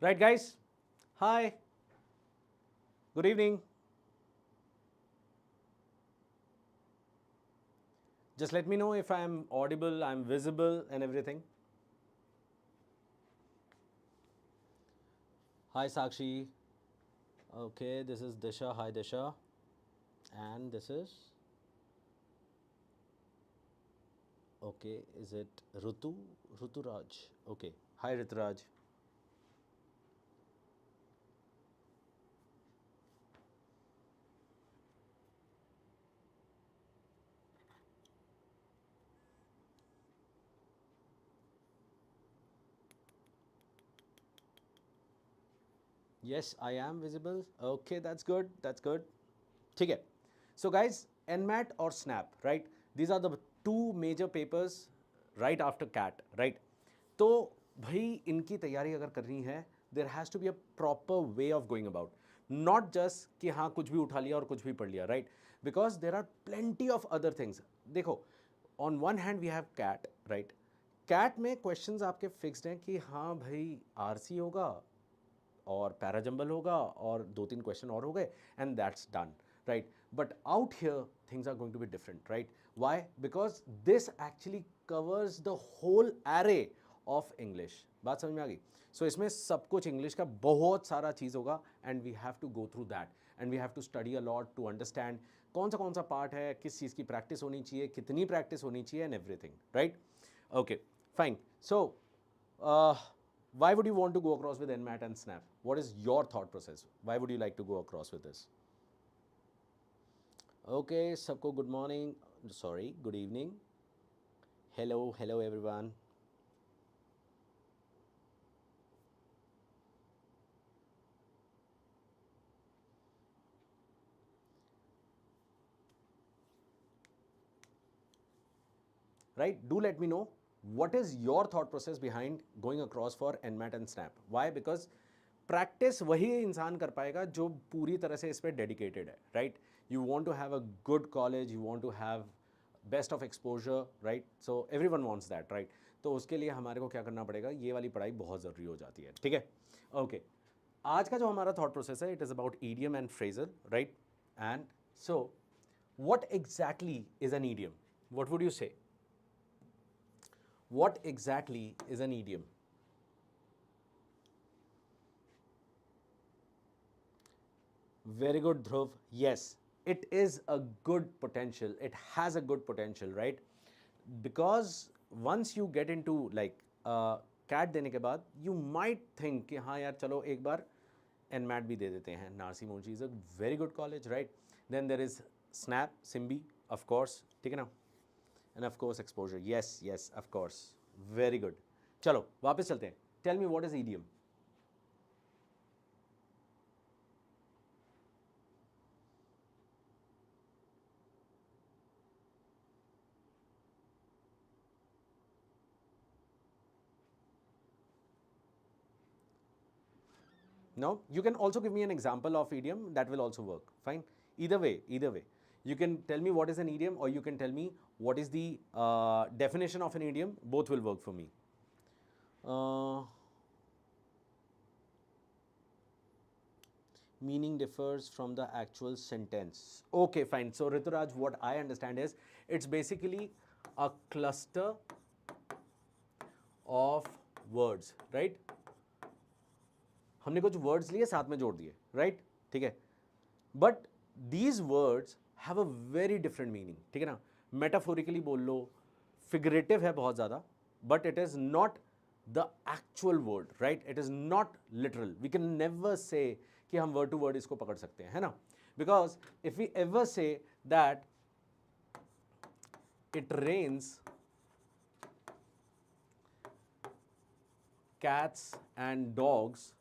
Right, guys? Hi. Good evening. Just let me know if I'm audible, I'm visible, and everything. Hi, Sakshi. Okay, this is Disha. Hi, Disha. And this is. Okay, is it Rutu? Ruturaj. Okay. Hi, Rituraj. Yes, I am visible. Okay, that's good. That's good. ठीक है. So guys, NMAT or SNAP, right? These are the two major papers right after CAT, right? तो भाई इनकी तैयारी अगर करनी है, there has to be a proper way of going about. Not just कि हाँ कुछ भी उठा लिया और कुछ भी पढ़ लिया, right? Because there are plenty of other things. देखो, on one hand we have CAT, right? CAT में questions आपके fixed हैं कि हाँ भाई RC होगा और पैराजंबल होगा और दो तीन क्वेश्चन और हो गए and that's done right but out here things are going to be different right why because this actually covers the whole array of English बात समझ में आ गई सो इसमें सब कुछ इंग्लिश का बहुत सारा चीज़ होगा and we have to go through that and we have to study a lot to understand कौन सा पार्ट है किस चीज़ की प्रैक्टिस होनी चाहिए कितनी प्रैक्टिस होनी चाहिए and everything right okay fine so why would you want to go across with NMAT and SNAP? What is your thought process? Why would you like to go across with this? Okay, sabko good morning. Sorry, good evening. Hello everyone. Right? Do let me know what is your thought process behind going across for NMAT and SNAP. Why? Because practice वही इंसान कर पाएगा जो पूरी तरह से इस पर डेडिकेटेड है right you want to have a good college you want to have best of exposure right so everyone wants that right तो उसके लिए हमारे को क्या करना पड़ेगा ये वाली पढ़ाई बहुत ज़रूरी हो जाती है ठीक है ओके आज का जो हमारा थॉट प्रोसेस है it is about idiom and phrasal right and so what exactly is an idiom what would you से what exactly is an idiom? Very good, Dhruv. Yes, it is a good potential. It has a good potential, right? Because once you get into like CAT देने के बाद you might think कि हाँ यार चलो एक बार NMAT भी दे देते हैं. नारसी मोची is a very good college, right? Then there is SNAP, Simbi, of course. ठीक है ना? And of course exposure. Yes, of course. Very good. चलो वापस चलते हैं. Tell me what is idiom? No? You can also give me an example of idiom. That will also work. Fine. Either way. You can tell me what is an idiom or you can tell me what is the definition of an idiom. Both will work for me. Meaning differs from the actual sentence. Okay, fine. So Rituraj, what I understand is it's basically a cluster of words, right? हमने कुछ words लिए साथ में जोड़ दिए right ठीक है but these words have a very different meaning ठीक है ना मेटाफोरिकली बोल लो फिगरेटिव है बहुत ज़्यादा but it is not the actual word right it is not literal we can never say कि हम वर्ड टू वर्ड इसको पकड़ सकते हैं है ना because if we ever say that it rains cats and dogs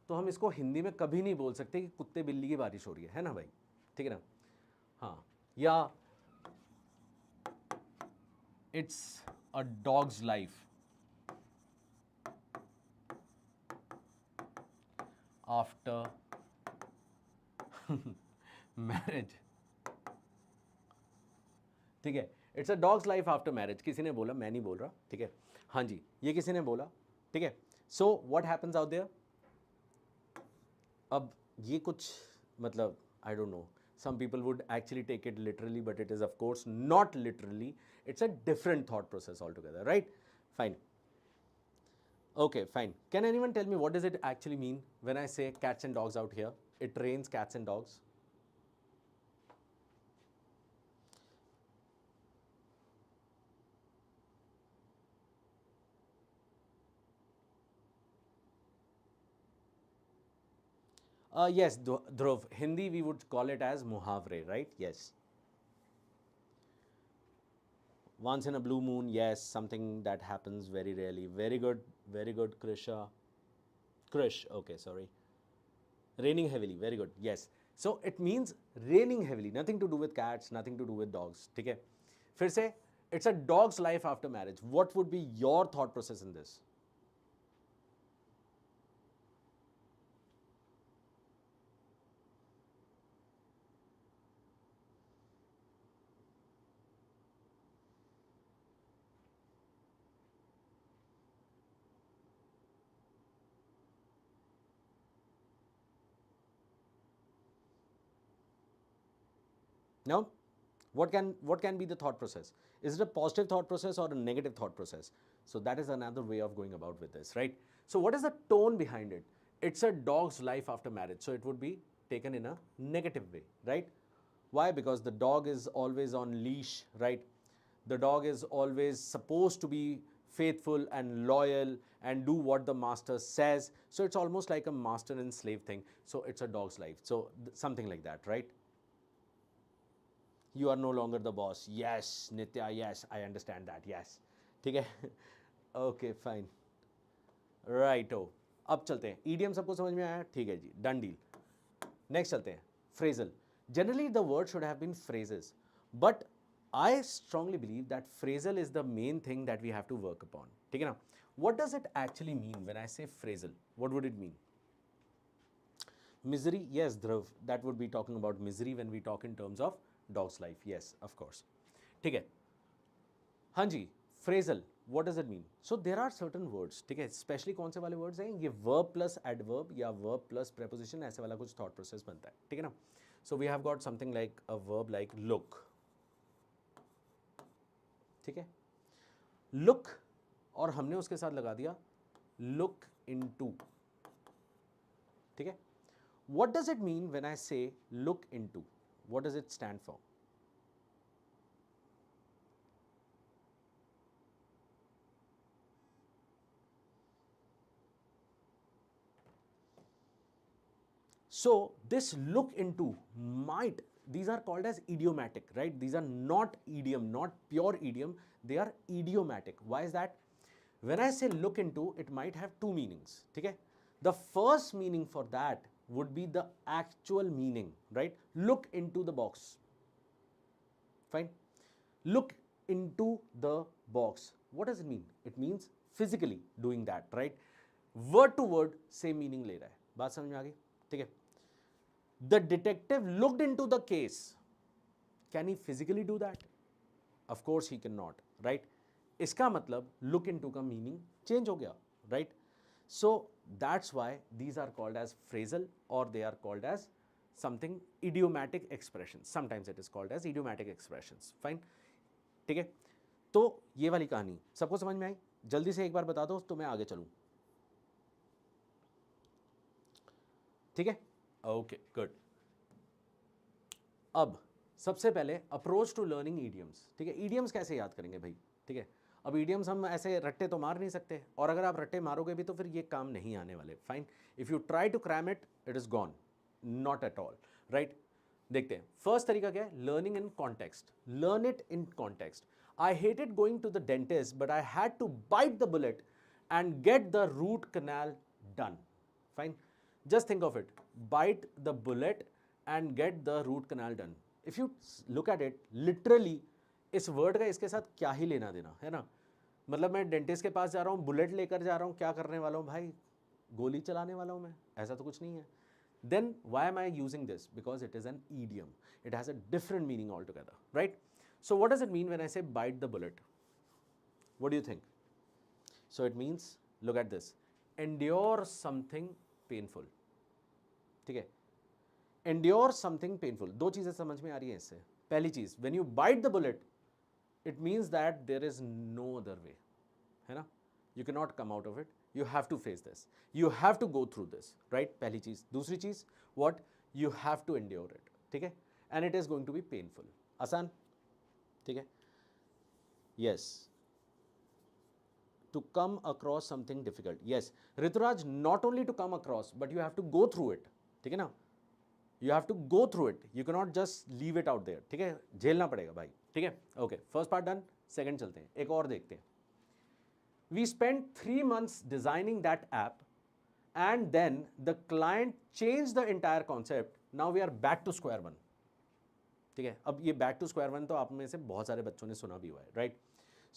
तो हम इसको हिंदी में कभी नहीं बोल सकते कि कुत्ते बिल्ली की बारिश हो रही है ना भाई ठीक है ना हाँ या it's a dogs life after marriage ठीक है it's a dogs life after marriage किसी ने बोला मैं नहीं बोल रहा ठीक है हाँ जी ये किसी ने बोला ठीक है. So what happens out there? अब ये कुछ मतलब I don't know. Some people would actually take it literally, but it is of course not literally. It's a different thought process altogether, right? Fine. Okay, fine. Can anyone tell me what does it actually mean when I say cats and dogs out here? It rains cats and dogs. Yes, Dhruv. Hindi we would call it as muhavre, right? Yes. Once in a blue moon, yes, something that happens very rarely. Very good, Krisha. Krish, okay, sorry. Raining heavily, very good, yes. So it means raining heavily, nothing to do with cats, nothing to do with dogs, ठीक है. फिर से, it's a dog's life after marriage. What would be your thought process in this? Now, what can be the thought process? Is it a positive thought process or a negative thought process? So that is another way of going about with this, right? So what is the tone behind it? It's a dog's life after marriage, so it would be taken in a negative way, right? Why? Because the dog is always on leash, right? The dog is always supposed to be faithful and loyal and do what the master says. So it's almost like a master and slave thing. So it's a dog's life. So something like that, right? You are no longer the boss. Yes, Nitya, yes, I understand that. Yes. ठीक है. Okay, fine. Righto. अब चलते हैं. Idiom सबको समझ में आया? ठीक है जी. Done deal. Next चलते हैं. Phrasal. Generally, the word should have been phrases. But I strongly believe that phrasal is the main thing that we have to work upon. ठीक है ना? What does it actually mean when I say phrasal? What would it mean? Misery, yes, Dhruv, that would be talking about misery when we talk in terms of dog's life. Yes, of course. ठीक है. हाँ जी, phrasal, what does it mean? So there are certain words, ठीक है, especially कौन से वाले words हैं? ये verb plus adverb या verb plus preposition ऐसे वाला कुछ thought process बनता है, ठीक है ना? So we have got something like a verb like look, ठीक है? Look और हमने उसके साथ लगा दिया look into, ठीक है? What does it mean when I say look into? What does it stand for? So this look into might, these are called as idiomatic, right? These are not idiom, not pure idiom, they are idiomatic. Why is that? When I say look into, it might have two meanings, okay? The first meaning for that would be the actual meaning, right? Look into the box. Fine. Look into the box. What does it mean? It means physically doing that, right? Word to word same meaning ले रहा है. बात समझ में आ गई? ठीक है. The detective looked into the case. Can he physically do that? Of course he cannot, right? इसका मतलब look into का meaning change हो गया, right? So that's why these are called as phrasal or they are called as something idiomatic expressions. Sometimes it is called as idiomatic expressions. Fine. ठीक है. तो ये वाली कहानी सबको समझ में आई? जल्दी से एक बार बता दो तो मैं आगे चलूं. ठीक है. Okay good. अब सबसे पहले अप्रोच टू लर्निंग ईडियम्स. ठीक है. ईडियम्स कैसे याद करेंगे भाई? ठीक है. अब ईडियम्स हम ऐसे रट्टे तो मार नहीं सकते और अगर आप रट्टे मारोगे भी तो फिर ये काम नहीं आने वाले. Fine. If you try to cram it it is gone. Not at all. Right. देखते हैं. फर्स्ट तरीका क्या है? Learning in context. Learn it in context. I hated going to the dentist but I had to bite the bullet and get the root canal done. Fine. Just think of it. Bite the bullet and get the root canal done. If you look at it, literally, इस word का इसके साथ क्या ही लेना देना है ना? मतलब मैं डेंटिस्ट के पास जा रहा हूँ, बुलेट लेकर जा रहा हूँ, क्या करने वाला हूँ भाई? गोली चलाने वाला हूँ मैं? ऐसा तो कुछ नहीं है. Then why am I using this? Because it is an idiom. It has a different meaning altogether, right? So what does it mean when I say bite the bullet? What do you think? So it means look at this, endure something painful. ठीक है, endure something painful. दो चीजें समझ में आ रही हैं इससे. पहली चीज, when you bite the bullet, it means that there is no other way, है ना? You cannot come out of it. You have to face this. You have to go through this, right? पहली चीज. दूसरी चीज, what? You have to endure it. ठीक है? And it is going to be painful. आसान? ठीक है? Yes. To come across something difficult. Yes. Rituraj, not only to come across, but you have to go through it. ठीक है ना? You have to go through it. You cannot just leave it out there. ठीक है? झेलना पड़ेगा भाई. ठीक है? Okay. First part done. Second चलते हैं. एक और देखते हैं. We spent 3 months designing that app, and then the client changed the entire concept. Now we are back to square one. ठीक है, अब ये back to square one तो आप में से बहुत सारे बच्चों ने सुना भी हुआ है, right?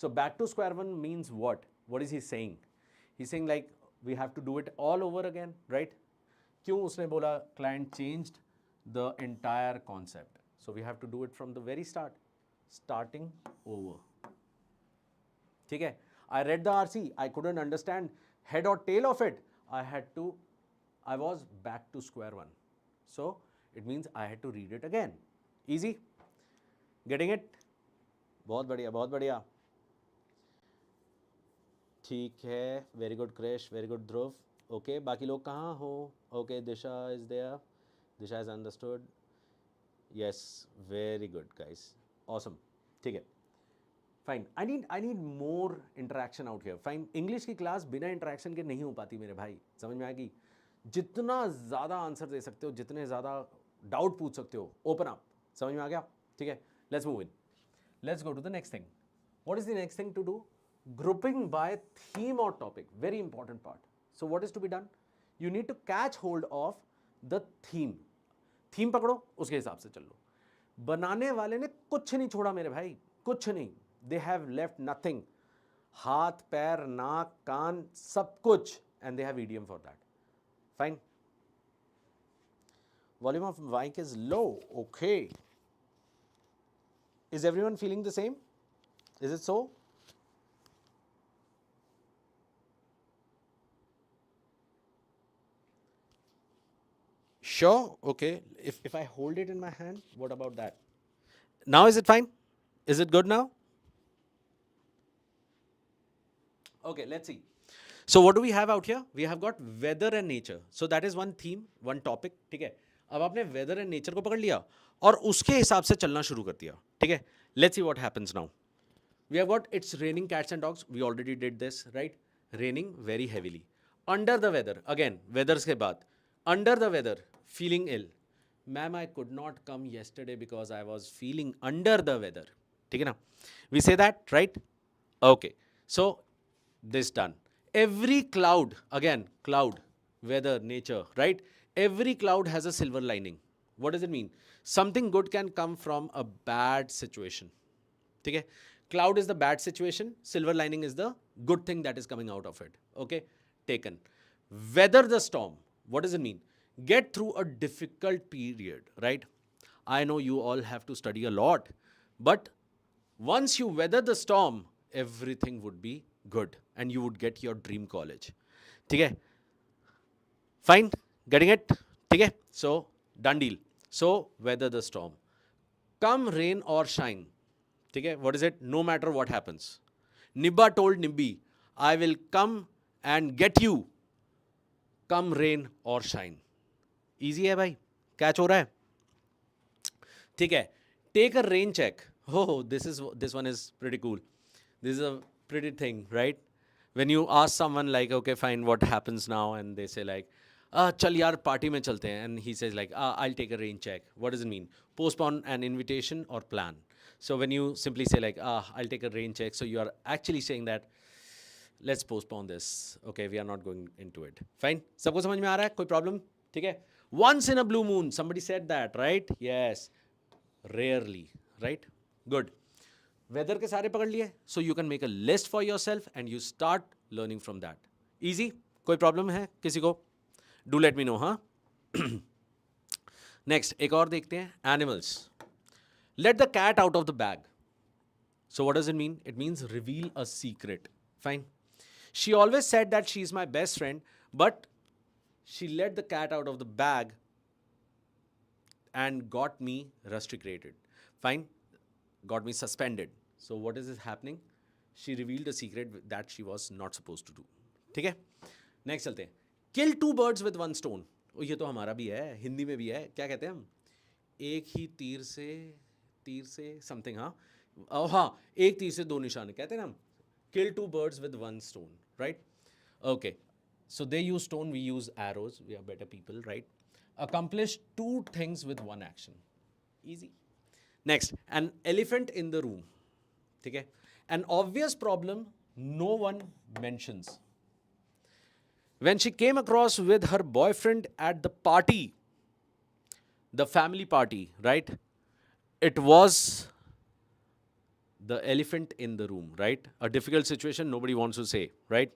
So back to square one means what? What is he saying? He's saying like we have to do it all over again, right? क्यों उसने बोला client changed the entire concept? So we have to do it from the very start, starting over. ठीक है? I read the RC, I couldn't understand head or tail of it. I was back to square one. So it means I had to read it again. Easy? Getting it? बहुत बढ़िया, बहुत बढ़िया. ठीक है, very good Krish, very good Dhruv. Okay, बाकी लोग कहाँ हो? Okay, Disha is there. Disha has understood. Yes, very good guys. Awesome. ठीक है. Fine. I need more interaction out here. Fine. English की क्लास बिना इंटरेक्शन के नहीं हो पाती मेरे भाई. समझ में आएगी? जितना ज़्यादा आंसर दे सकते हो, जितने ज़्यादा डाउट पूछ सकते हो, ओपन अप. समझ में आ गया? ठीक है, let's move in. Let's go to the next thing. What is the next thing to do? Grouping by theme और topic. Very important part. So what is to be done? You need to catch hold of the theme. Theme पकड़ो, उसके हिसाब से चल लो. बनाने वाले ने कुछ नहीं छोड़ा मेरे भाई, कुछ नहीं. They have left nothing. हाथ, पैर, नाक, कान, सब कुछ, and they have idiom for that. Fine. Volume of mic is low. Okay. Is everyone feeling the same? Is it so? Sure. Okay. If I hold it in my hand, what about that? Now is it fine? Is it good now? Okay, let's see. So what do we have out here? We have got weather and nature. So that is one theme, one topic. ठीक है, अब आपने weather and nature को पकड़ लिया और उसके हिसाब से चलना शुरू कर दिया. ठीक है, let's see what happens now. We have got it's raining cats and dogs. We already did this, right? Raining very heavily. Under the weather. Again, weathers के बाद. Under the weather, feeling ill. Ma'am, I could not come yesterday because I was feeling under the weather. ठीक है ना? We say that, right? Okay. So this done. Every cloud, again, cloud, weather, nature, right? Every cloud has a silver lining. What does it mean? Something good can come from a bad situation. ठीक है? Cloud is the bad situation. Silver lining is the good thing that is coming out of it. Okay? Taken. Weather the storm. What does it mean? Get through a difficult period, right? I know you all have to study a lot, but once you weather the storm, everything would be good and you would get your dream college. ठीक है? Fine? Getting it? ठीक है? So, done deal. So, weather the storm. Come rain or shine. ठीक है? What is it? No matter what happens. Nibba told Nimbi, I will come and get you. Come rain or shine. Easy है भाई? Catch हो रहा है? ठीक है? Take a rain check. Oh, this one is pretty cool. This is a pretty thing, right? When you ask someone like, okay, fine, what happens now? And they say like, चल यार party में चलते हैं. And he says like, I'll take a rain check. What does it mean? Postpone an invitation or plan. So when you simply say like, I'll take a rain check. So you are actually saying that, let's postpone this. Okay, we are not going into it. Fine? सबको समझ में आ रहा है? कोई problem? ठीक है? Once in a blue moon. Somebody said that, right? Yes. Rarely, right? Good. Weather के सारे पकड़ लिए. So you can make a list for yourself and you start learning from that. Easy? कोई problem है किसी को? Do let me know, huh? Next, एक और देखते हैं. Animals. Let the cat out of the bag. So what does it mean? It means reveal a secret. Fine. She always said that she's my best friend, but she let the cat out of the bag and got me rusticated. Fine, got me suspended. So what is happening? She revealed a secret that she was not supposed to do. ठीक है? Next चलते हैं. Kill two birds with one stone. ये तो हमारा भी है, हिंदी में भी है. क्या कहते हैं हम? एक ही तीर से समथिंग. हाँ, एक तीर से दो निशाने कहते हैं ना हम. Kill two birds with one stone, right? Okay. So they use stone, we use arrows. We are better people, right? Accomplish two things with one action. Easy. Next, an elephant in the room. Okay? An obvious problem no one mentions. When she came across with her boyfriend at the party, the family party, right? It was the elephant in the room, right? A difficult situation nobody wants to say, right?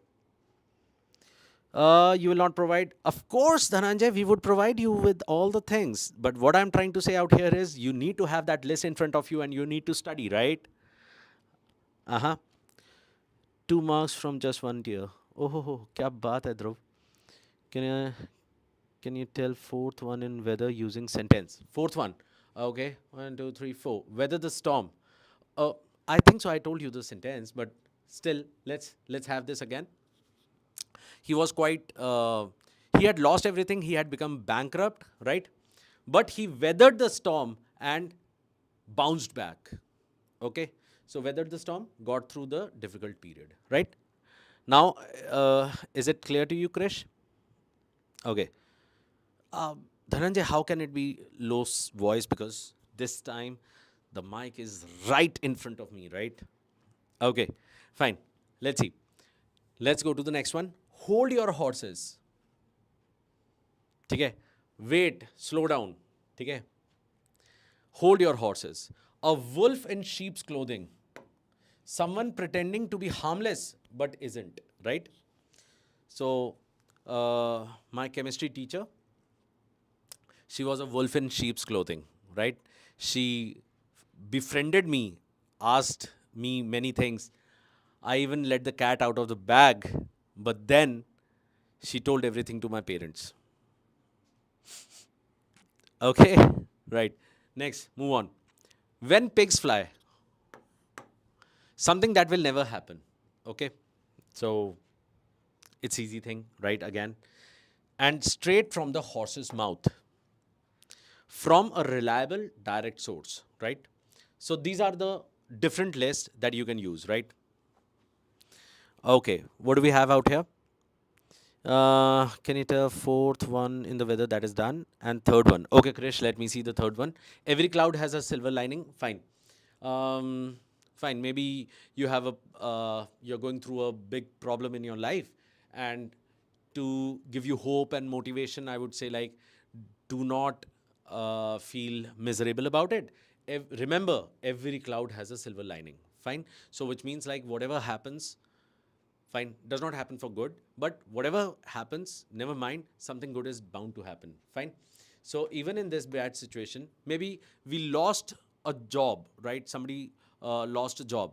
You will not provide. Of course, Dhananjay, we would provide you with all the things. But what I'm trying to say out here is you need to have that list in front of you and you need to study, right? 2 marks from just one tier. Oh, kya baat hai, Dhruv? Can you tell fourth one in weather using sentence? Fourth one. Okay. 1, 2, 3, 4. Weather the storm. I think so. I told you the sentence, but still, let's have this again. He was quite, he had lost everything. He had become bankrupt, right? But he weathered the storm and bounced back. Okay? So weathered the storm, got through the difficult period, right? Now, is it clear to you, Krish? Okay. Dhananjay, how can it be low voice? Because this time the mic is right in front of me, right? Okay, fine. Let's see. Let's go to the next one. Hold your horses. Okay? Wait, slow down. Okay? Hold your horses. A wolf in sheep's clothing. Someone pretending to be harmless but isn't, right? So, my chemistry teacher, she was a wolf in sheep's clothing, right? She befriended me, asked me many things. I even let the cat out of the bag, but then she told everything to my parents. Okay? Right. Next, move on. When pigs fly, something that will never happen. Okay? So, it's easy thing, right? Again. And straight from the horse's mouth. From a reliable direct source, right? So, these are the different lists that you can use, right? Okay, what do we have out here? Can you tell fourth one in the weather? That is done. And third one. Okay, Krish, let me see the third one. Every cloud has a silver lining. Fine. Fine. Maybe you have you're going through a big problem in your life. And to give you hope and motivation, I would say, like, do not feel miserable about it. Remember, every cloud has a silver lining. Fine. So, which means, like, whatever happens, fine, does not happen for good, but whatever happens, never mind, something good is bound to happen. Fine. So even in this bad situation, maybe we lost a job, right? Somebody lost a job.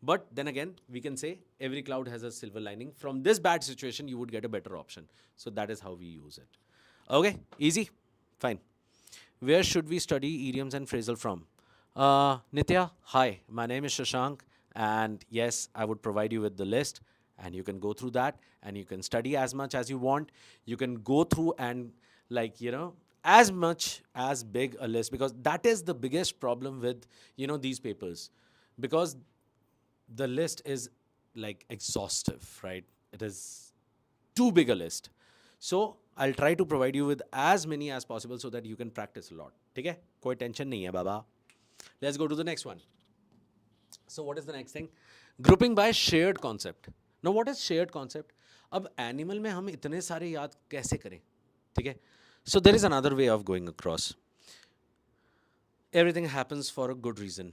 But then again, we can say every cloud has a silver lining. From this bad situation, you would get a better option. So that is how we use it. Okay, easy? Fine. Where should we study idioms and phrasal from? Nitya, hi, my name is Shashank. And yes, I would provide you with the list. And you can go through that and you can study as much as you want. You can go through and, like, as much as big a list, because that is the biggest problem with, these papers, because the list is like exhaustive, right? It is too big a list. So I'll try to provide you with as many as possible so that you can practice a lot. Okay? Koi tension nahi hai, baba. Let's go to the next one. So what is the next thing? Grouping by shared concept. Now, what is shared concept? अब animal में हम इतने सारे याद कैसे करें? ठीक है? So there is another way of going across. Everything happens for a good reason.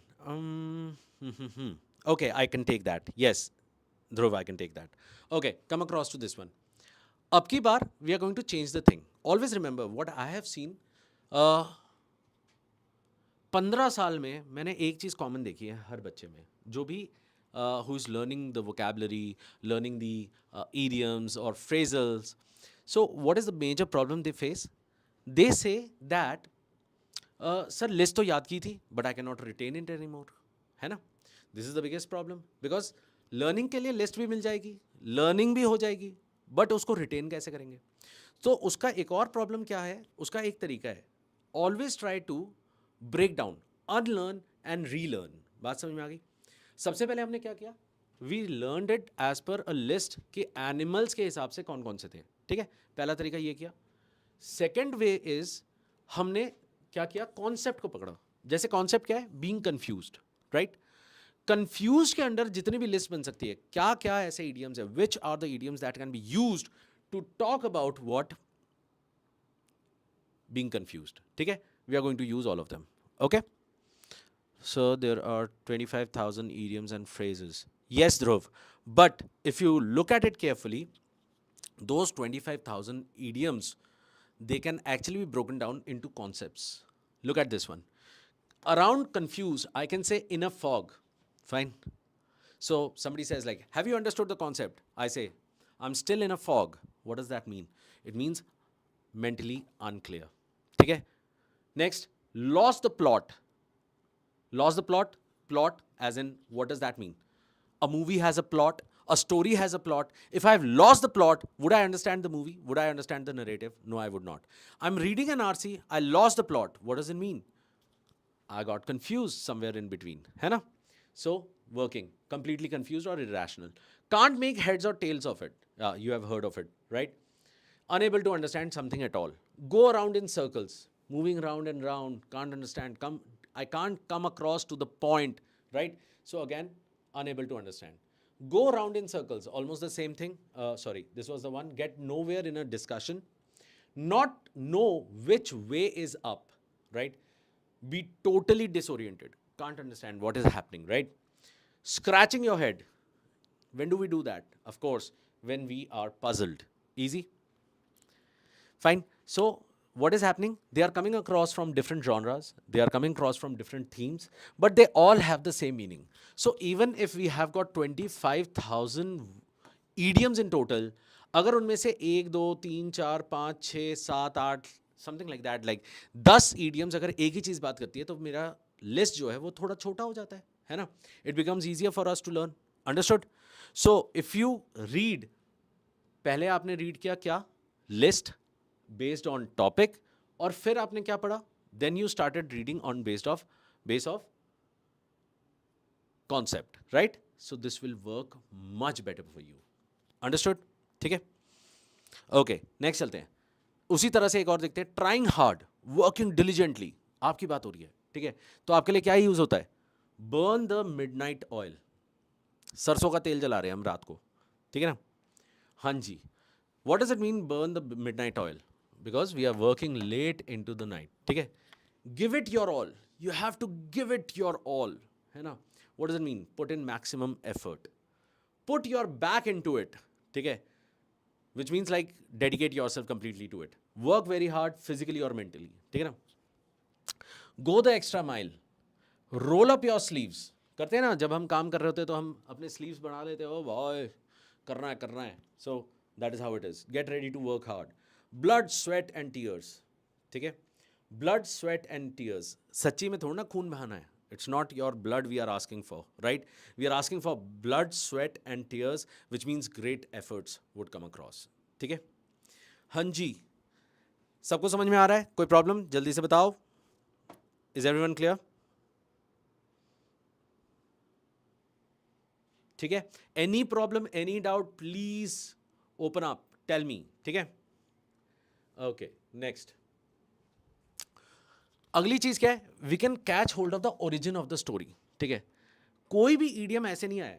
Okay, I can take that. Yes, Dhruv, I can take that. Okay, come across to this one. Ab ki baar, we are going to change the thing. Always remember what I have seen. 15 साल में मैंने एक चीज़ common देखी है हर बच्चे में, जो भी who's learning the vocabulary, learning the idioms or phrasals. So what is the major problem they face? They say that sir list तो याद की थी but I can not retain it any more, है ना. This is the biggest problem, because learning के लिए list भी मिल जाएगी, लर्निंग भी हो जाएगी, बट उसको रिटेन कैसे करेंगे? तो उसका एक और प्रॉब्लम क्या है, उसका एक तरीका है, always try to break down, unlearn and relearn. बात समझ में आ गई? सबसे पहले हमने क्या किया, we learned it as per a list कि एनिमल्स के हिसाब से कौन कौन से थे. ठीक है, पहला तरीका ये किया. सेकेंड वे इज हमने क्या किया, कॉन्सेप्ट को पकड़ा. जैसे कॉन्सेप्ट क्या है, बीइंग कंफ्यूज्ड, राइट. कंफ्यूज के अंदर जितनी भी लिस्ट बन सकती है, क्या क्या ऐसे इडियम्स है, which are the idioms that can be used to talk about what being confused. ठीक है, we are going to use all of them. Okay, so there are 25,000 idioms and phrases. Yes, Dhruv, but if you look at it carefully, those 25,000 idioms, they can actually be broken down into concepts. Look at this one. Around confused, I can say in a fog. Fine. So somebody says like, have you understood the concept? I say, I'm still in a fog. What does that mean? It means mentally unclear. Okay? Next, lost the plot. Lost the plot? Plot as in, what does that mean? A movie has a plot, a story has a plot. If I've lost the plot, would I understand the movie? Would I understand the narrative? No, I would not. I'm reading an RC, I lost the plot. What does it mean? I got confused somewhere in between. है ना? So, working, completely confused or irrational. Can't make heads or tails of it. You have heard of it, right? Unable to understand something at all. Go around in circles, moving round and round, can't understand. I can't come across to the point, right? So again, unable to understand. Go around in circles, almost the same thing. Sorry, this was the one. Get nowhere in a discussion. Not know which way is up, right? Be totally disoriented. Can't understand what is happening, right? Scratching your head. When do we do that? Of course, when we are puzzled. Easy? Fine. So, what is happening? They are coming across from different genres, they are coming across from different themes, but they all have the same meaning. So even if we have got 25,000 idioms in total, अगर उनमें से 1 2 3 4 5 6 7 8 something like that, like 10 idioms अगर एक ही चीज़ बात करती है, तो मेरा लिस्ट जो है वो थोड़ा छोटा हो जाता है ना. It becomes easier for us to learn. Understood? So if you read, पहले आपने रीड किया क्या, लिस्ट बेस्ड ऑन टॉपिक, और फिर आपने क्या पढ़ा, then you started reading on base of concept, right. So this will work much better for you. Understood? ठीक है, ओके, नेक्स्ट चलते हैं. उसी तरह से एक और देखते हैं, ट्राइंग हार्ड, वर्किंग डिलीजेंटली. आपकी बात हो रही है, ठीक है, तो आपके लिए क्या यूज होता है, बर्न द मिडनाइट ऑयल. सरसों का तेल जला रहे हैं हम रात को, ठीक है ना. हाँ जी. What does it mean, burn the midnight oil? Because we are working late into the night. ठीक है, give it your all. You have to give it your all, है ना. What does it mean? Put in maximum effort. Put your back into it. ठीक है, which means like dedicate yourself completely to it. Work very hard, physically or mentally. ठीक है ना. Go the extra mile. Roll up your sleeves. करते हैं ना, जब हम काम कर रहे होते हैं तो हम अपने sleeves बढ़ा लेते हैं. ओ भाई, करना है. So that is how it is. Get ready to work hard. Blood, sweat and tears. ठीक है, blood, sweat and tears. सच्ची में थोड़ा ना खून बहाना है. It's not your blood we are asking for, right? We are asking for blood, sweat and tears, which means great efforts would come across. ठीक है, हाँ जी, सबको समझ में आ रहा है? कोई प्रॉब्लम जल्दी से बताओ. Is everyone clear? ठीक है, any problem, any doubt, please open up, tell me. ठीक है, ओके, नेक्स्ट. अगली चीज क्या है, we can catch hold of the origin of the story. ठीक है, कोई भी ईडियम ऐसे नहीं आया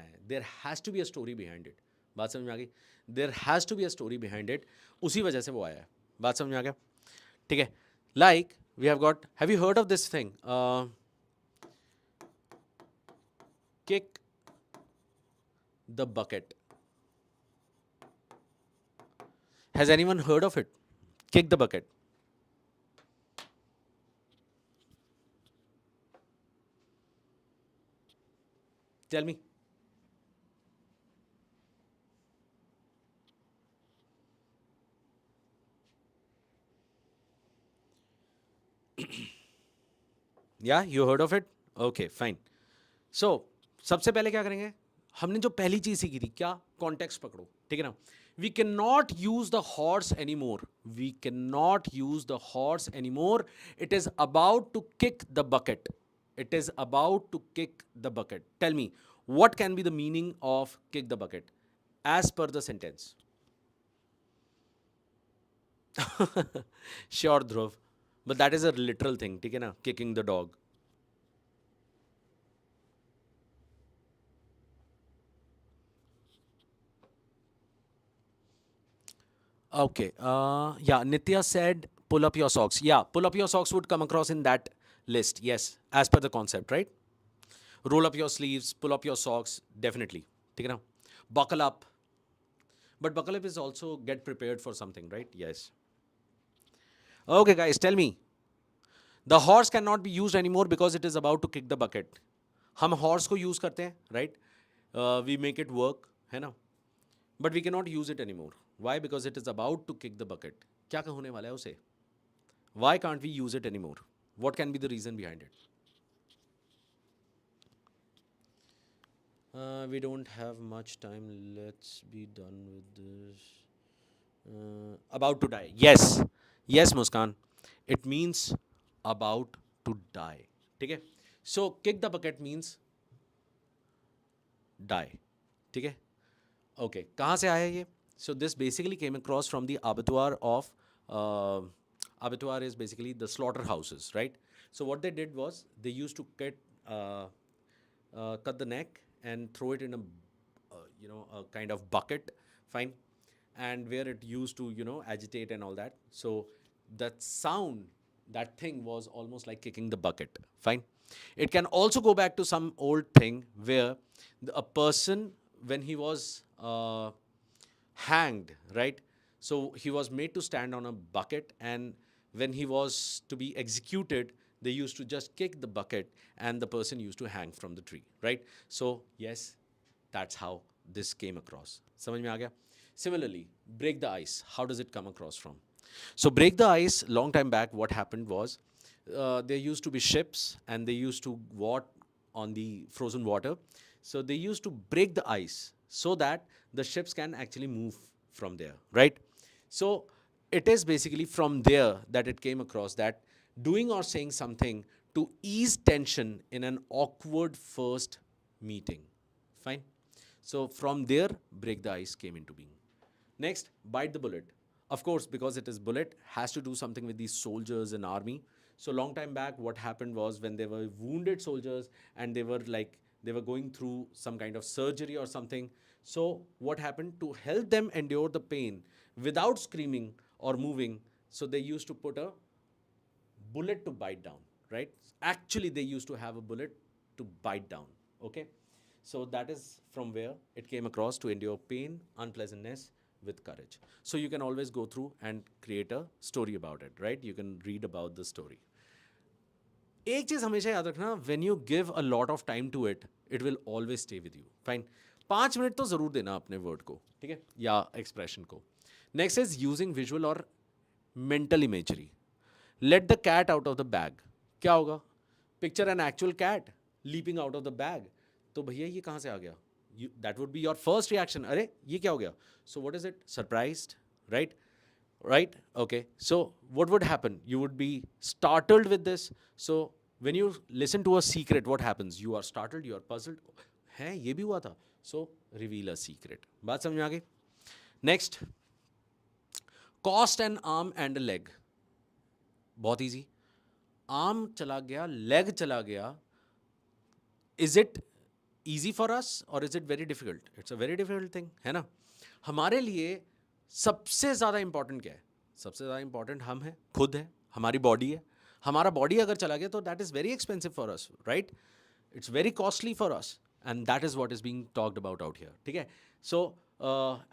है, there has to be a story behind it. बात समझ में आ गई? There has to be a story behind it, उसी वजह से वो आया है. बात समझ में आ गया? ठीक है, like we have got, have you heard of this thing, kick the bucket. Has anyone heard of it? Kick the bucket. Tell me. Yeah, you heard of it? Okay, fine. So, सबसे पहले क्या करेंगे? हमने जो पहली चीज सीखी थी क्या? कॉन्टेक्स्ट पकड़ो, ठीक है ना? We cannot use the horse anymore. We cannot use the horse anymore. It is about to kick the bucket. It is about to kick the bucket. Tell me, what can be the meaning of kick the bucket as per the sentence? Sure, Dhruv. But that is a literal thing, ठीक है ना? Kicking the dog. Okay. Yeah, Nitya said pull up your socks. Yeah, pull up your socks would come across in that list. Yes, as per the concept, right? Roll up your sleeves, pull up your socks. Definitely. ठीक है ना? Buckle up. But buckle up is also get prepared for something, right? Yes. Okay, guys, tell me. The horse cannot be used anymore because it is about to kick the bucket. हम horse को use करते हैं, right? We make it work, है ना? But we cannot use it anymore. Why? Because it is about to kick the bucket. क्या होने वाला है उसे? Why can't we use it anymore? What can be the reason behind it? We don't have much time. Let's be done with this. About to die. Yes. Yes, Muskan. It means about to die. ठीक है? So, kick the bucket means die. ठीक है? Okay. कहाँ से आया ये? So, this basically came across from the abattoir of abattoir is basically the slaughterhouses, right? So what they did was they used to cut the neck and throw it in a a kind of bucket, fine, and where it used to agitate and all that. So that sound, that thing was almost like kicking the bucket, fine. It can also go back to some old thing where a person, when he was hanged, right? So he was made to stand on a bucket, and when he was to be executed, they used to just kick the bucket, and the person used to hang from the tree, right? So, yes, that's how this came across. समझ में आ गया? Similarly, break the ice. How does it come across from? So, break the ice, long time back, what happened was there used to be ships and they used to walk on the frozen water. So, they used to break the ice so that the ships can actually move from there, right? So, it is basically from there that it came across that doing or saying something to ease tension in an awkward first meeting. Fine. So, from there, break the ice came into being. Next, bite the bullet. Of course, because it is bullet, has to do something with these soldiers and army. So long time back, what happened was when they were wounded soldiers and they were going through some kind of surgery or something. So what happened to help them endure the pain without screaming or moving? So they used to put a bullet to bite down, right? Actually, they used to have a bullet to bite down, okay? So that is from where it came across to endure pain, unpleasantness with courage. So you can always go through and create a story about it, right? You can read about the story. एक चीज हमेशा याद रखना, when you give a lot of time to it, it will always stay with you. Fine. 5 minute तो जरूर देना अपने word को, ठीक है, या एक्सप्रेशन को. नेक्स्ट इज यूजिंग विजुअल और mental imagery. Let the cat out of the bag. क्या होगा? Picture an actual cat leaping out of the bag. तो भैया ये कहाँ से आ गया? That would be your first reaction. अरे ये क्या हो गया? So what is it? Surprised, right? Right? Okay. So what would happen? You would be startled with this. So when you listen to a secret, what happens? You are startled, you are puzzled. है ये भी हुआ था. So reveal a secret. बात समझ में आ गई? Next, cost an arm and a leg. बहुत easy. Arm चला गया, leg चला गया. Is it easy for us or is it very difficult? It's a very difficult thing, है ना? हमारे लिए सबसे ज़्यादा इंपॉर्टेंट क्या है? सबसे ज़्यादा इंपॉर्टेंट हम हैं, खुद है, हमारी बॉडी है. हमारा बॉडी अगर चला गया तो that is very expensive for us, right? It's very costly for us and that is what is being talked about out here, ठीक है? So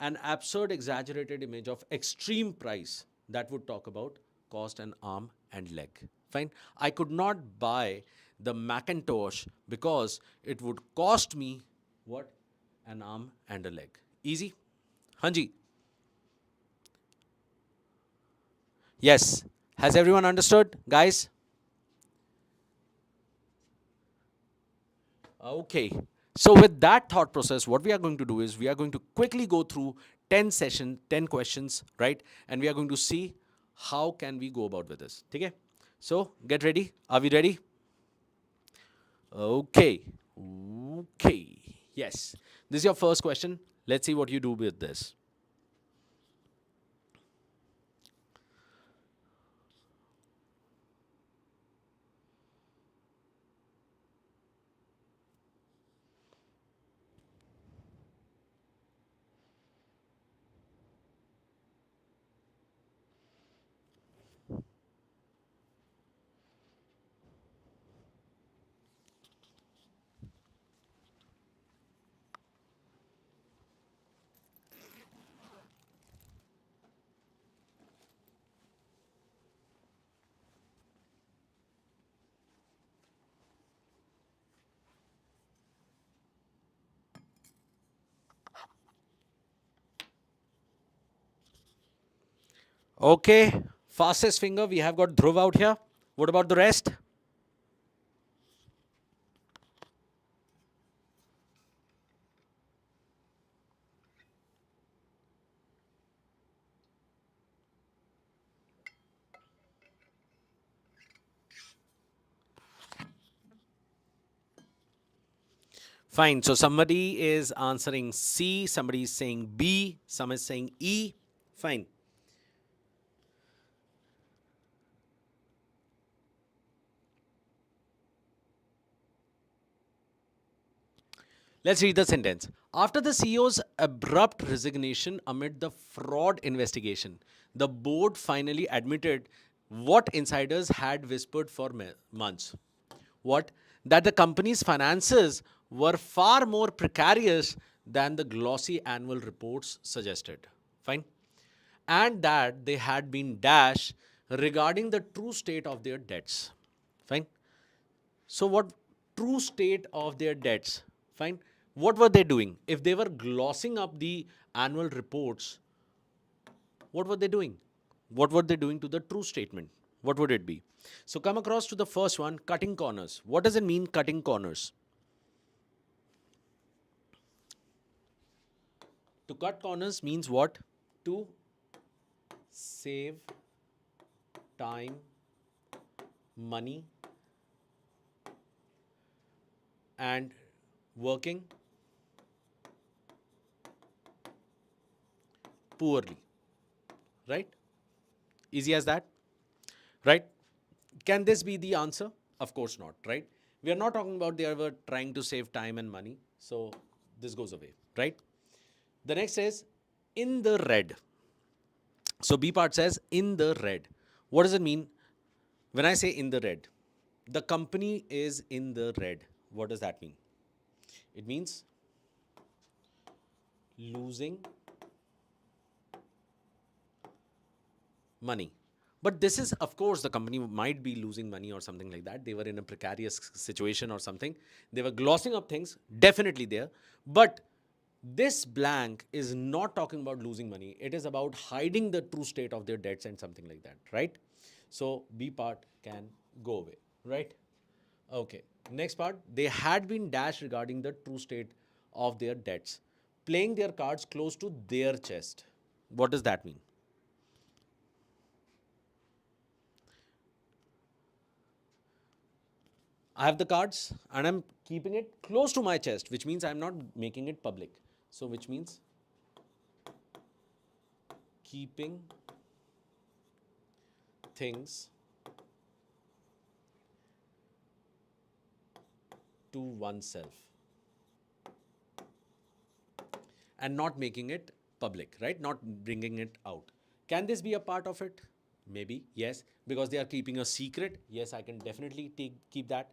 an absurd exaggerated image of extreme price that would talk about cost an arm and leg. Fine. I could not buy the Macintosh because it would cost me what? An arm and a leg. Easy? Hanji. Yes. Has everyone understood, guys? Okay. So with that thought process, what we are going to do is we are going to quickly go through 10 questions, right? And we are going to see how can we go about with this. Okay? So get ready. Are we ready? Okay. Okay. Yes. This is your first question. Let's see what you do with this. Okay. Fastest finger, we have got Dhruv out here. What about the rest? Fine. So somebody is answering C, somebody is saying B, some is saying E. Fine. Let's read the sentence. After the CEO's abrupt resignation amid the fraud investigation, the board finally admitted what insiders had whispered for months. What? That the company's finances were far more precarious than the glossy annual reports suggested. Fine. And that they had been dashed regarding the true state of their debts. Fine. So, what true state of their debts? Fine. What were they doing? If they were glossing up the annual reports, what were they doing? What were they doing to the true statement? What would it be? So, come across to the first one, cutting corners. What does it mean, cutting corners? To cut corners means what? To save time, money, and working poorly. Right? Easy as that. Right? Can this be the answer? Of course not, right? We are not talking about they were trying to save time and money. So this goes away, right? The next is in the red. So B part says in the red. What does it mean? When I say in the red, the company is in the red. What does that mean? It means losing money. But this is, of course, the company might be losing money or something like that. They were in a precarious situation or something. They were glossing up things, definitely there. But this blank is not talking about losing money. It is about hiding the true state of their debts and something like that, right? So B part can go away, right? Okay. Next part, they had been dashed regarding the true state of their debts, playing their cards close to their chest. What does that mean? I have the cards and I'm keeping it close to my chest, which means I'm not making it public. So, which means keeping things to oneself and not making it public, right? Not bringing it out. Can this be a part of it? Maybe, yes, because they are keeping a secret. Yes, I can definitely keep that.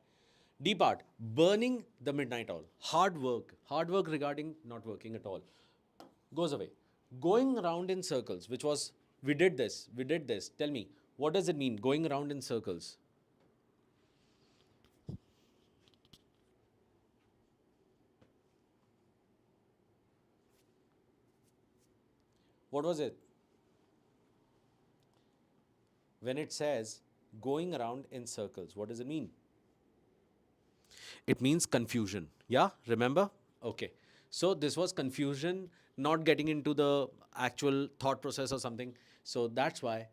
D part, burning the midnight oil. Hard work regarding not working at all. Goes away. Going around in circles, which was, we did this, tell me, What does it mean? Going around in circles. What was it? When it says going around in circles, what does it mean? It means confusion. Yeah, remember? Okay. So this was confusion, not getting into the actual thought process or something. So that's why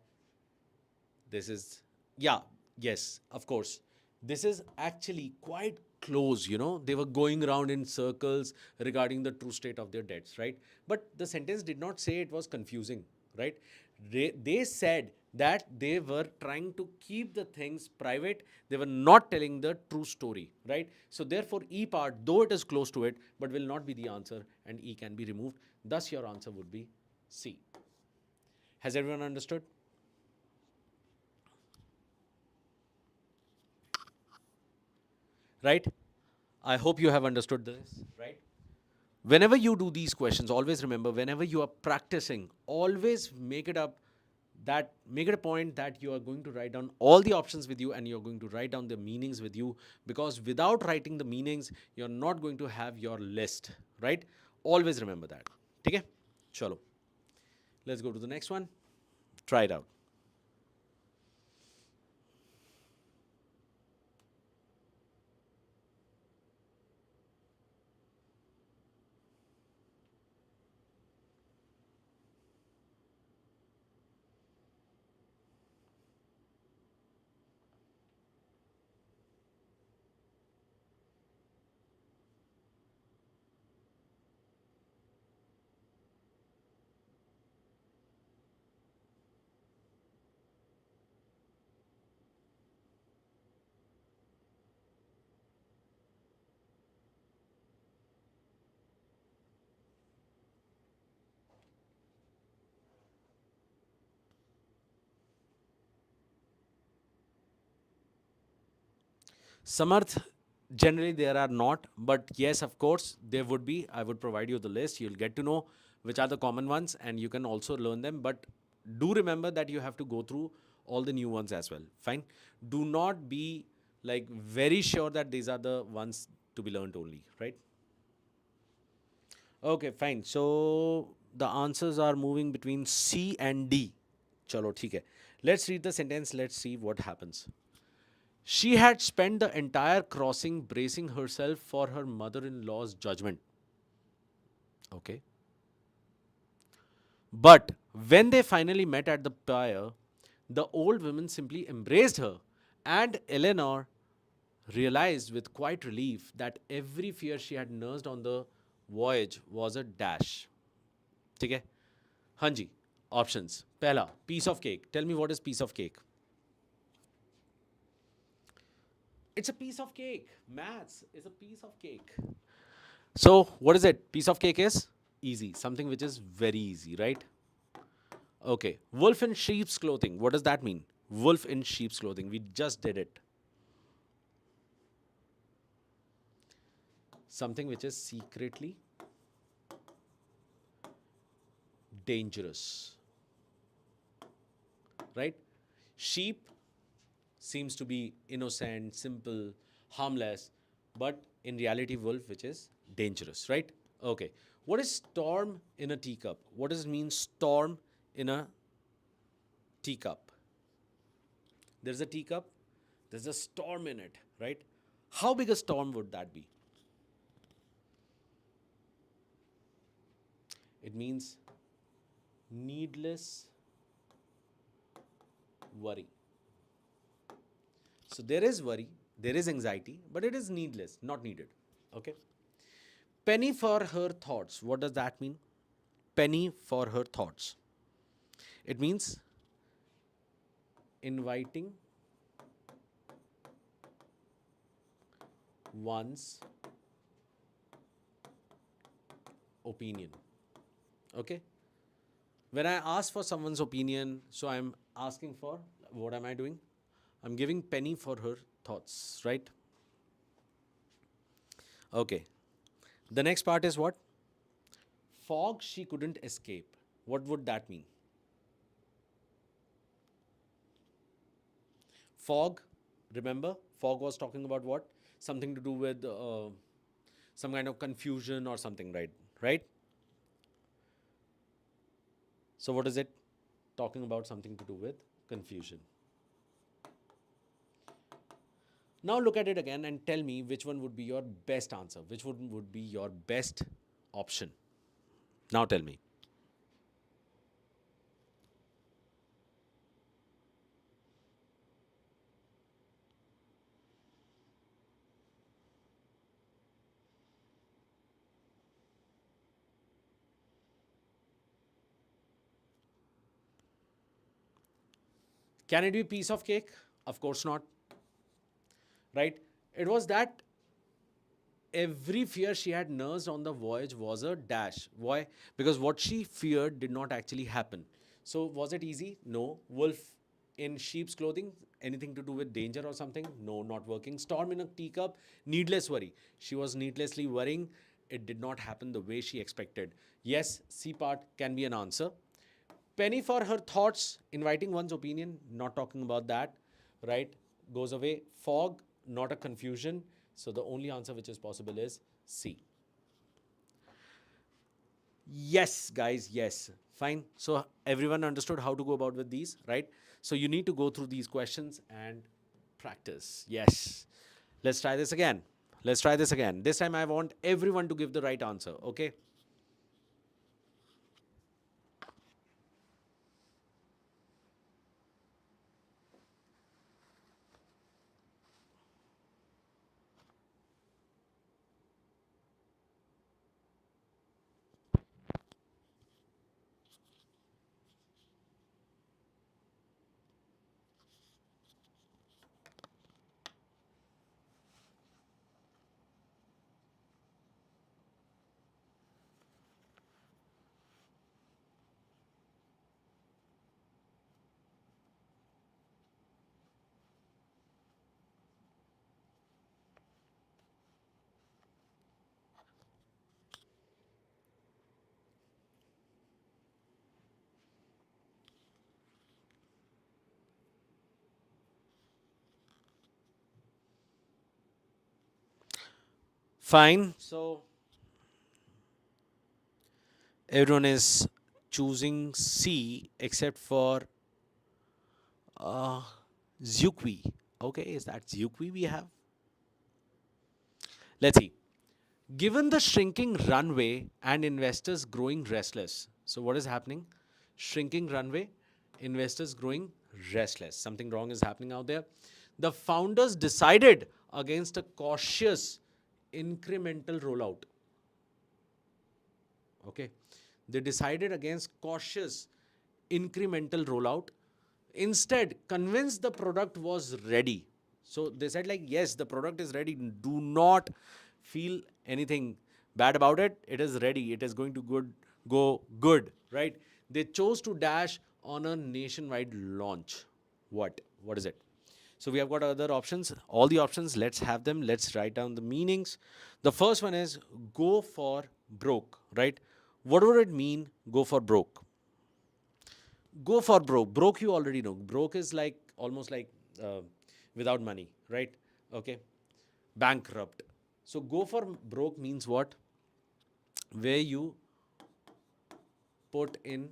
this is, yeah, yes, of course. This is actually quite close, you know. They were going around in circles regarding the true state of their debts, right? But the sentence did not say it was confusing, right? They said that they were trying to keep the things private. They were not telling the true story, right? So therefore, E part, though it is close to it, but will not be the answer, and E can be removed. Thus, your answer would be C. Has everyone understood? Right? I hope you have understood this, right? Whenever you do these questions, always remember, whenever you are practicing, always make it a point that you are going to write down all the options with you and you're going to write down the meanings with you, because without writing the meanings, you're not going to have your list, right? Always remember that. Okay? Chalo. Let's go to the next one. Try it out. Samarth, generally there are not, but yes, of course, there would be. I would provide you the list. You'll get to know which are the common ones and you can also learn them. But do remember that you have to go through all the new ones as well. Fine. Do not be like very sure that these are the ones to be learned only, right? Okay, fine. So the answers are moving between C and D. Chalo, theek hai. Let's read the sentence. Let's see what happens. She had spent the entire crossing bracing herself for her mother in law's judgment. Okay. But when they finally met at the pier, the old woman simply embraced her, and Eleanor realized with quite relief that every fear she had nursed on the voyage was a dash. ठीक है? हाँ जी. Options. Pehla, piece of cake. Tell me what is piece of cake. It's a piece of cake. Maths is a piece of cake. So, what is it? Piece of cake is easy, something which is very easy, right? Okay. Wolf in sheep's clothing. What does that mean? Wolf in sheep's clothing. We just did it. Something which is secretly dangerous, right? Sheep seems to be innocent, simple, harmless, but in reality, wolf, which is dangerous, right? Okay. What is storm in a teacup? What does it mean, storm in a teacup? There's a teacup, there's a storm in it, right? How big a storm would that be? It means needless worry. So there is worry, there is anxiety, but it is needless, not needed. Okay. Penny for her thoughts. What does that mean? Penny for her thoughts. It means inviting one's opinion. Okay. When I ask for someone's opinion, so I'm asking for, what am I doing? I'm giving penny for her thoughts, right? Okay. The next part is what? Fog she couldn't escape. What would that mean? Fog, remember? Fog was talking about what? Something to do with some kind of confusion or something, right? Right? So what is it? Talking about something to do with confusion. Now look at it again and tell me which one would be your best answer. Which one would be your best option? Now tell me. Can it be a piece of cake? Of course not. Right? It was that every fear she had nursed on the voyage was a dash. Why? Because what she feared did not actually happen. So, was it easy? No. Wolf in sheep's clothing? Anything to do with danger or something? No, not working. Storm in a teacup? Needless worry. She was needlessly worrying. It did not happen the way she expected. Yes, C part can be an answer. Penny for her thoughts, inviting one's opinion, not talking about that, right? Goes away. Fog, not a confusion. So the only answer which is possible is C. Yes, guys, yes. Fine. So everyone understood how to go about with these, right? So you need to go through these questions and practice. Yes. Let's try this again. Let's try this again. This time I want everyone to give the right answer, okay? Fine. So everyone is choosing C except for uh, Zukwi. Okay, is that Zukwi we have? Let's see. Given the shrinking runway and investors growing restless. So, what is happening? Shrinking runway, investors growing restless. Something wrong is happening out there. The founders decided against a cautious incremental rollout. Okay. They decided against cautious incremental rollout. Instead, convinced the product was ready. So they said, like, yes, the product is ready. Do not feel anything bad about it. It is ready. It is going to go good, right? They chose to dash on a nationwide launch. What? What is it? So we have got other options. All the options, let's have them. Let's write down the meanings. The first one is go for broke, right? What would it mean, go for broke? Go for broke. Broke, you already know. Broke is like almost like uh, without money, right? Okay. Bankrupt. So go for broke means what? Where you put in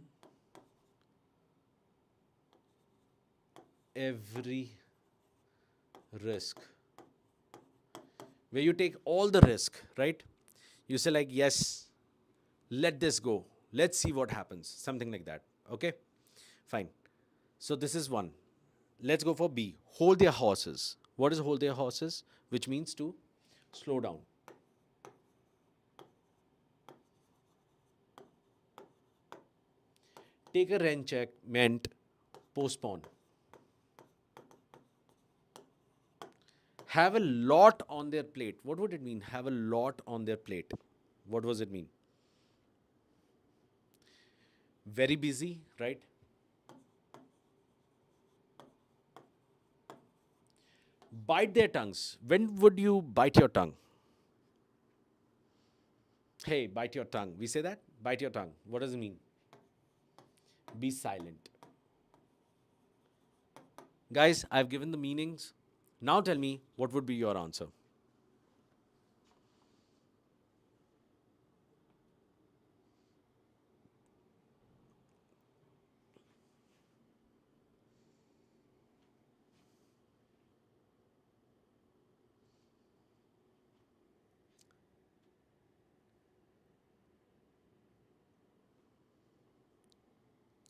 every risk, where you take all the risk, right? You say, like, yes, let this go. Let's see what happens. Something like that. Okay. Fine. So this is one. Let's go for B. Hold their horses. What is hold their horses? Which means to slow down. Take a rent check meant postpone. Have a lot on their plate. What would it mean? Have a lot on their plate. What does it mean? Very busy, right? Bite their tongues. When would you bite your tongue? Hey, bite your tongue. We say that? Bite your tongue. What does it mean? Be silent. Guys, I've given the meanings. Now tell me what would be your answer.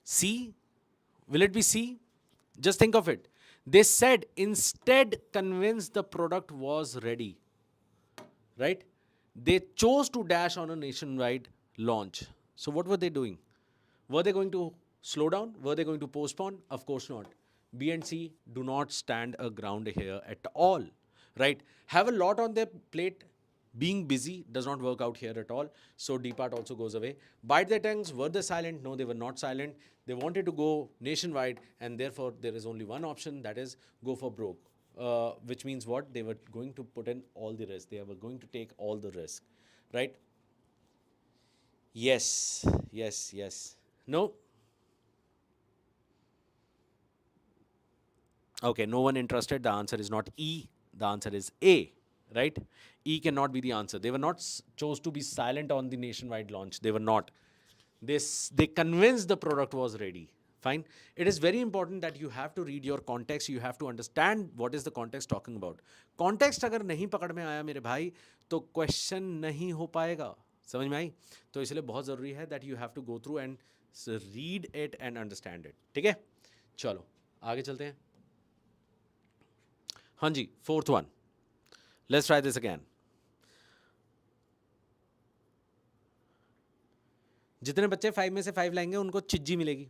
C? Will it be C? Just think of it. They said instead convince the product was ready, right? They chose to dash on a nationwide launch. So what were they doing? Were they going to slow down? Were they going to postpone? Of course not. B and C do not stand a ground here at all, right? Have a lot on their plate. Being busy does not work out here at all. So D part also goes away. Bite their tongues. Were they silent? No, they were not silent. They wanted to go nationwide, and therefore there is only one option, that is go for broke. Which means what? They were going to put in all the risk. They were going to take all the risk, right? Yes, yes, yes. No. Okay, no one interested. The answer is not E. The answer is A, right? E cannot be the answer. They were not chose to be silent on the nationwide launch. They were not. They convinced the product was ready. Fine. It is very important that you have to read your context. You have to understand what is the context talking about. Context अगर नहीं पकड़ में आया मेरे भाई तो question नहीं हो पाएगा. समझ में आई? तो इसलिए बहुत ज़रूरी है that you have to go through and read it and understand it. ठीक है? चलो आगे चलते हैं. हाँ जी, fourth one. Let's try this again. जितने बच्चे 5 में से 5 लाएंगे उनको चिज्जी मिलेगी.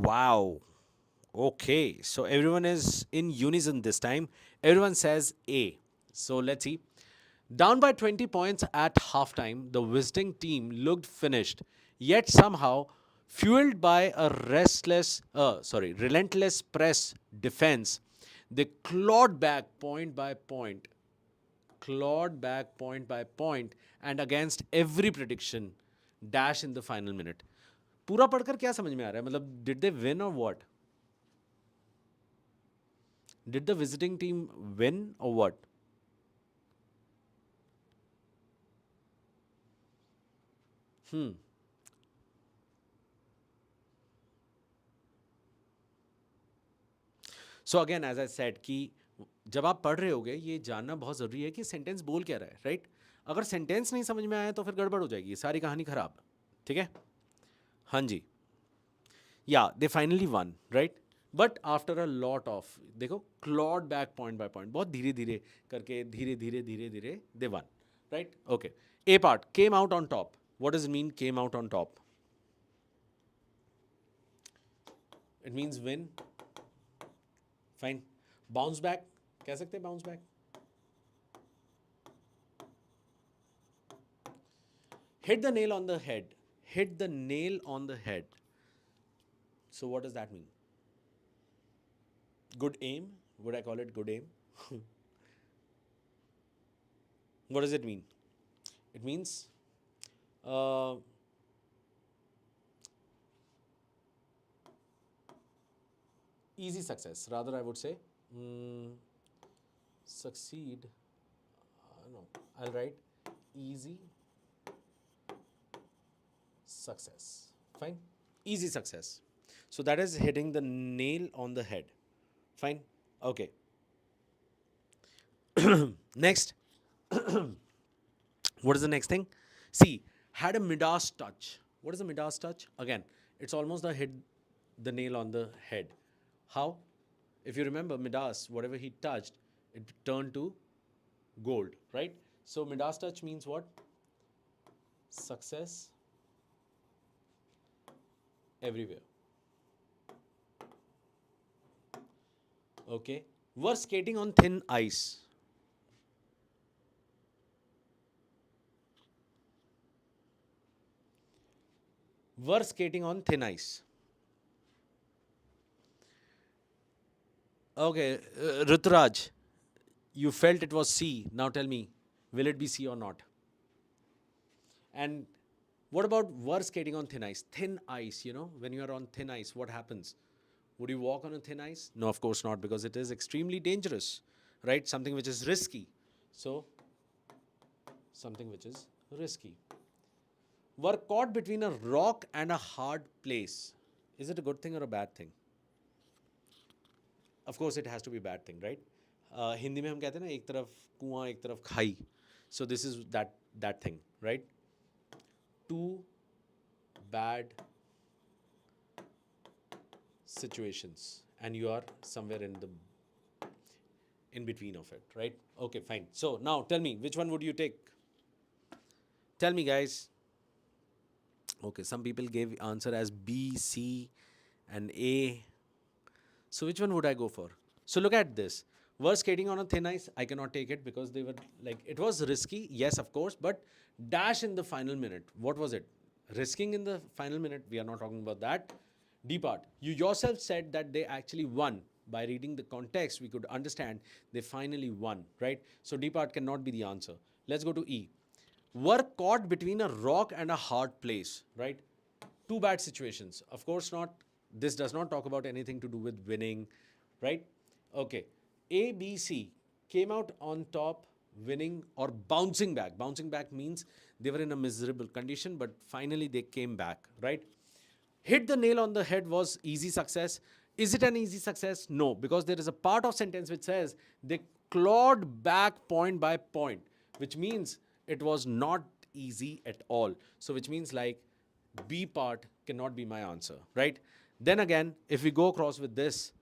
Wow. Okay, so everyone is in unison this time. Everyone says A. So let's see. Down by 20 points at halftime, the visiting team looked finished, yet somehow, fueled by a relentless press defense, they clawed back point by point, and against every prediction, dash in the final minute. पूरा पढ़कर क्या समझ में आ रहा है? मतलब did they win or what? Did the visiting team win or what? So again as I said कि जब आप पढ़ रहे होगे ये जानना बहुत ज़रूरी है कि सेंटेंस बोल क्या रहा है, राइट? अगर सेंटेंस नहीं समझ में आया तो फिर गड़बड़ हो जाएगी, सारी कहानी खराब. ठीक है? हाँ जी. या they finally won, right? But after a lot of, देखो, clawed back point by point, बहुत धीरे धीरे करके, धीरे धीरे धीरे धीरे they won, right? Okay. A part, came out on top. What does mean came out on top? It means win. Fine. Bounce back कह सकते हैं, bounce back. Hit the nail on the head. Hit the nail on the head. So what does that mean? Good aim? Would I call it good aim? What does it mean? It means uh, easy success. Rather, I would say succeed. No, I'll write easy success. Fine. Easy success. So that is hitting the nail on the head. Fine. Okay. Next, what is the next thing? See, had a Midas touch. What is a Midas touch? Again, it's almost the nail on the head. How? If you remember Midas, whatever he touched, it turned to gold, right? So Midas touch means what? Success everywhere. Okay. Were skating on thin ice. Were skating on thin ice. Okay, Ruturaj, you felt it was C. Now tell me, will it be C or not? And what about were skating on thin ice? Thin ice, when you are on thin ice, what happens? Would you walk on a thin ice? No, of course not, because it is extremely dangerous, right? Something which is risky. So, something which is risky. Were caught between a rock and a hard place. Is it a good thing or a bad thing? Of course, it has to be a bad thing, right? Hindi में हम कहते हैं ना एक तरफ कुआं एक तरफ खाई. So this is that thing, right? Two bad situations, and you are somewhere in between of it, right? Okay, fine. So now tell me, which one would you take? Tell me, guys. Okay, some people gave answer as B, C, and A. So which one would I go for? So look at this. Were skating on a thin ice? I cannot take it because they were it was risky. Yes, of course, but dash in the final minute. What was it? Risking in the final minute? We are not talking about that. D part. You yourself said that they actually won. By reading the context, we could understand they finally won, right? So D part cannot be the answer. Let's go to E. Were caught between a rock and a hard place, right? Two bad situations. Of course not. This does not talk about anything to do with winning, right? Okay. A, B, C came out on top, winning or bouncing back. Bouncing back means they were in a miserable condition, but finally they came back, right? Hit the nail on the head was easy success. Is it an easy success? No, because there is a part of sentence which says they clawed back point by point, which means it was not easy at all. So which means B part cannot be my answer, right? Then again, if we go across with this,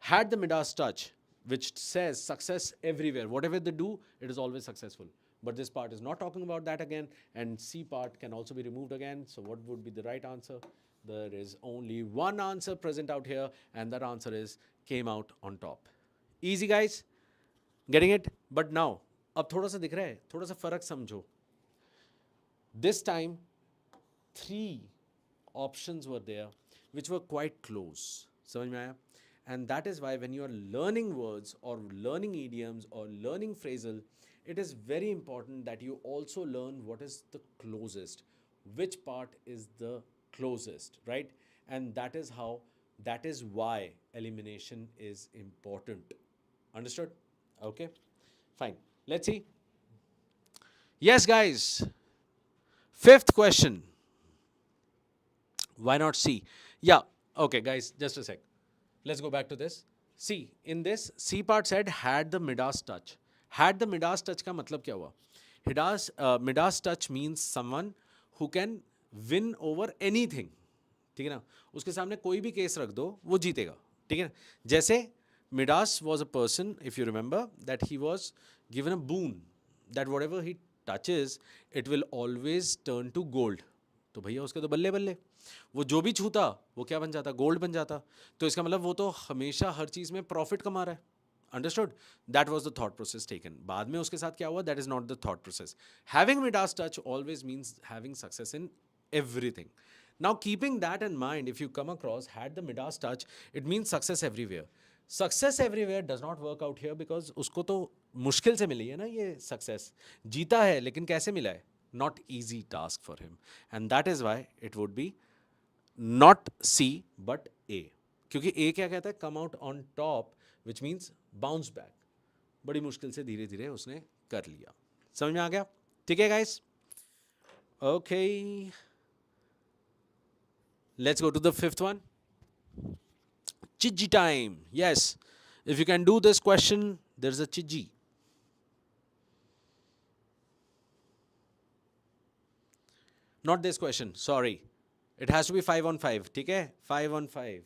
had the Midas touch, which says success everywhere. Whatever they do, it is always successful. But this part is not talking about that again, and C part can also be removed again. So what would be the right answer? There is only one answer present out here, and that answer is came out on top. Easy, guys? Getting it? But now, अब थोड़ा सा दिख रहा है, थोड़ा सा फर्क समझो. This time, 3 options were there, which were quite close. समझ में आया? And that is why when you are learning words or learning idioms or learning phrasal, it is very important that you also learn what is the closest, which part is the closest, right? And that is why elimination is important. Understood? Okay, fine. Let's see. Yes, guys. 5th question. Why not C? Yeah. Okay, guys, just a sec. Let's go back to this. See, in this, C part said had the Midas touch. Had the Midas touch का मतलब क्या हुआ? Midas touch means someone who can win over anything. ठीक है ना? उसके सामने कोई भी केस रख दो, वो जीतेगा. ठीक है ना? जैसे Midas was a person, if you remember, that he was given a boon, that whatever he touches, it will always turn to gold. तो भैया उसके तो बल्ले बल्ले, वो जो भी छूता वो क्या बन जाता? गोल्ड बन जाता. तो इसका मतलब वो तो हमेशा हर चीज़ में प्रॉफिट कमा रहा है. Understood? That was the thought process taken. बाद में उसके साथ क्या हुआ? That is not the thought process. Having Midas touch always means having success in everything. Now, keeping that in mind, if you come across had the Midas touch, it means success everywhere. Success everywhere does not work out here because उसको तो मुश्किल से मिली है ना ये success. जीता है लेकिन कैसे मिला है? Not easy task for him. And that is why it would be not C but A. क्योंकि A क्या कहता है? Come out on top, which means bounce back. बड़ी मुश्किल से धीरे धीरे उसने कर लिया. समझ में आ गया? ठीक है guys? Okay. Let's go to the 5th one. Chiji time. Yes. If you can do this question, there's a chiji. Not this question, sorry. It has to be 5 on 5, ठीक है? 5 on 5.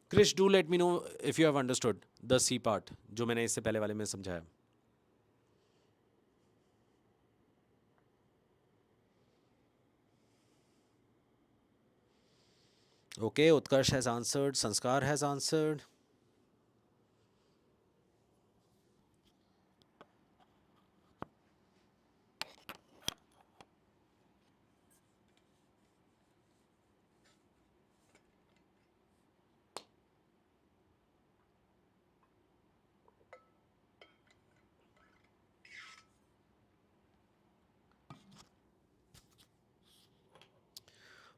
Krish, do let me know if you have understood the C part, जो मैंने इससे पहले वाले में समझाया. Okay, Utkarsh has answered, Sanskar has answered.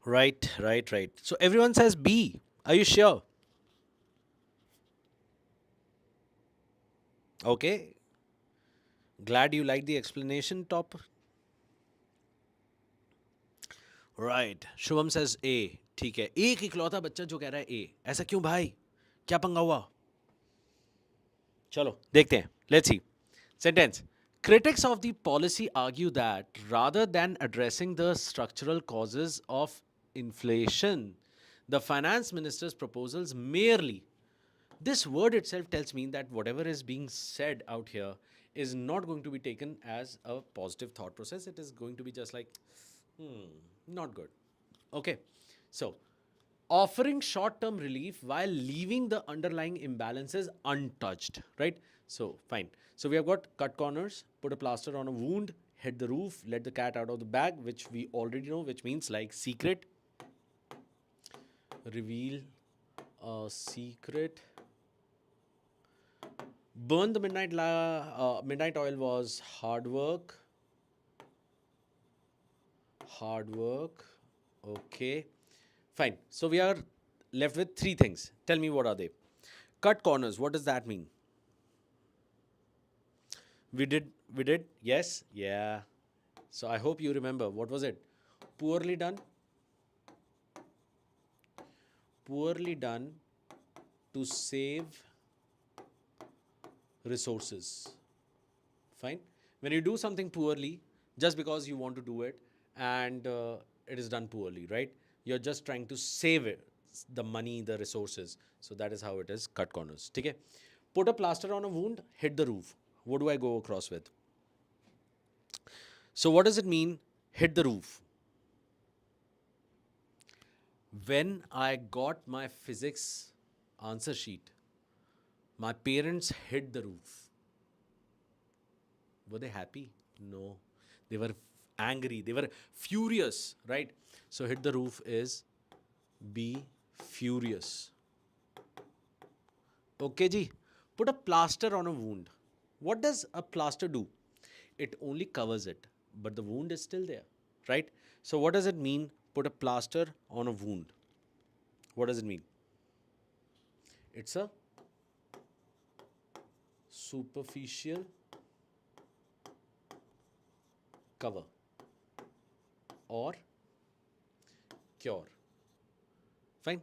Right, right, right. So everyone says B. Are you sure? Okay. Glad you like the explanation, top. Right. Shubham says A. ठीक है. एक इकलौता बच्चा जो कह रहा है A. ऐसा क्यों भाई? क्या पंगा हुआ? चलो देखते हैं. Let's see. Sentence. Critics of the policy argue that rather than addressing the structural causes of inflation, the finance minister's proposals merely, this word itself tells me that whatever is being said out here is not going to be taken as a positive thought process. It is going to be just like, not good. Okay. So, offering short term relief while leaving the underlying imbalances untouched, right? So, fine. So, we have got cut corners, put a plaster on a wound, hit the roof, let the cat out of the bag, which we already know, which means like secret, reveal a secret, burn the midnight oil was hard work. Hard work. Okay. Fine. So we are left with three things. Tell me what are they? Cut corners. What does that mean? We did. Yes. Yeah. So I hope you remember. What was it? Poorly done. Poorly done to save resources. Fine. When you do something poorly, just because you want to do it and it is done poorly, right? You're just trying to save it, the money, the resources. So that is how it is cut corners. Okay. Put a plaster on a wound, hit the roof. What do I go across with? So what does it mean, hit the roof? When I got my physics answer sheet, my parents hit the roof. Were they happy? No. They were angry. They were furious, right? So hit the roof is be furious. Okay, ji. Put a plaster on a wound. What does a plaster do? It only covers it, but the wound is still there, right? So what does it mean? Put a plaster on a wound. What does it mean? It's a superficial cover or cure. Fine.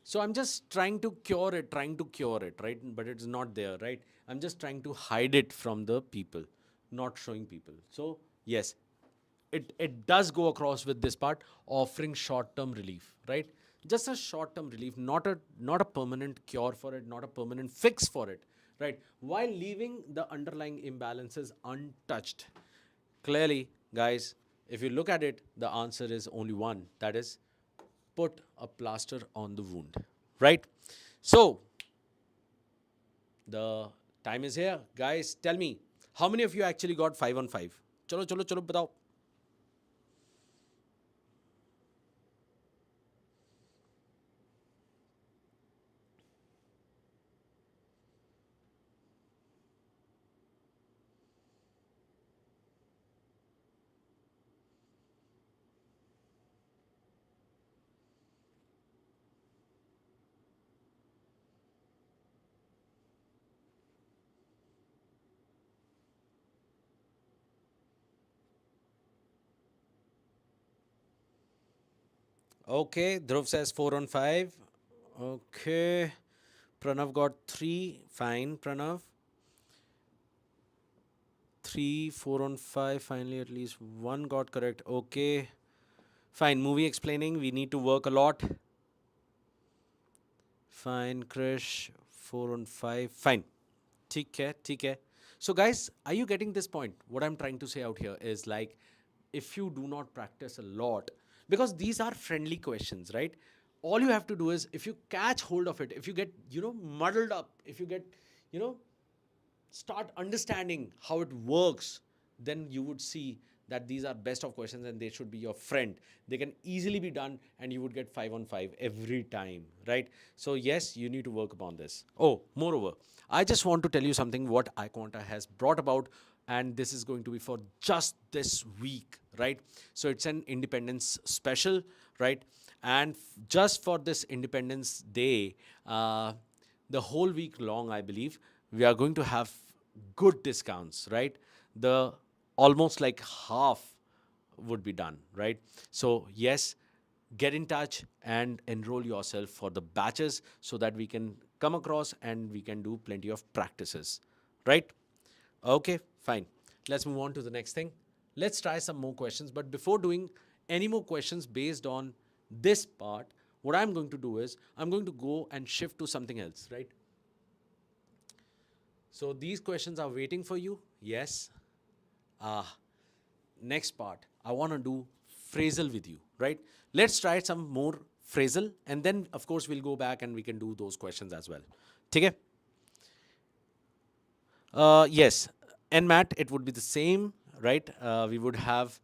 So I'm just trying to cure it, right? But it's not there, right? I'm just trying to hide it from the people, not showing people. So yes, it does go across with this part, offering short-term relief, right? Just a short-term relief, not a permanent cure for it, not a permanent fix for it, right? While leaving the underlying imbalances untouched. Clearly, guys, if you look at it, the answer is only one. That is, put a plaster on the wound, right? So, the time is here. Guys, tell me, how many of you actually got 5 on 5? Chalo, chalo, chalo, batao. Okay, Dhruv says 4 on 5. Okay. Pranav got 3. Fine, Pranav. 3, 4 on 5. Finally, at least one got correct. Okay. Fine. Movie explaining. We need to work a lot. Fine, Krish. 4 on 5. Fine. ठीक है, ठीक है. So, guys, are you getting this point? What I'm trying to say out here is like, if you do not practice a lot, because these are friendly questions, right? All you have to do is, if you catch hold of it, if you get, muddled up, if you get, you know, start understanding how it works, then you would see that these are best of questions and they should be your friend. They can easily be done and you would get 5 on 5 every time, right? So yes, you need to work upon this. Oh, moreover, I just want to tell you something what iQuanta has brought about, and this is going to be for just this week, right? So it's an independence special, right? And just for this Independence Day, the whole week long, I believe, we are going to have good discounts, right? The almost like half would be done, right? So, yes, get in touch and enroll yourself for the batches so that we can come across and we can do plenty of practices, right? Okay, fine. Let's move on to the next thing. Let's try some more questions. But before doing any more questions based on this part, what I'm going to do is I'm going to go and shift to something else, right? So these questions are waiting for you. Yes. Next part, I want to do phrasal with you, right? Let's try some more phrasal and then, of course, we'll go back and we can do those questions as well. Okay? Yes, NMAT, it would be the same, right? We would have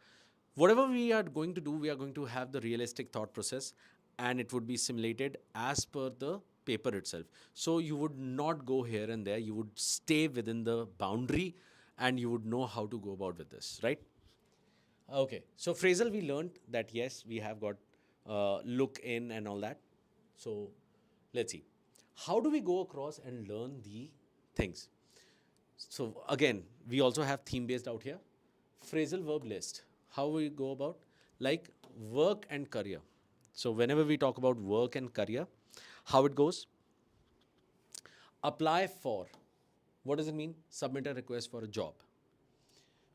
whatever we are going to do, we are going to have the realistic thought process and it would be simulated as per the paper itself. So you would not go here and there, you would stay within the boundary and you would know how to go about with this, right? Okay, so phrasal we learned that yes, we have got look in and all that. So let's see. How do we go across and learn the things? So again, we also have theme based out here. Phrasal verb list. How we go about? Like work and career. So whenever we talk about work and career, how it goes? Apply for. What does it mean? Submit a request for a job.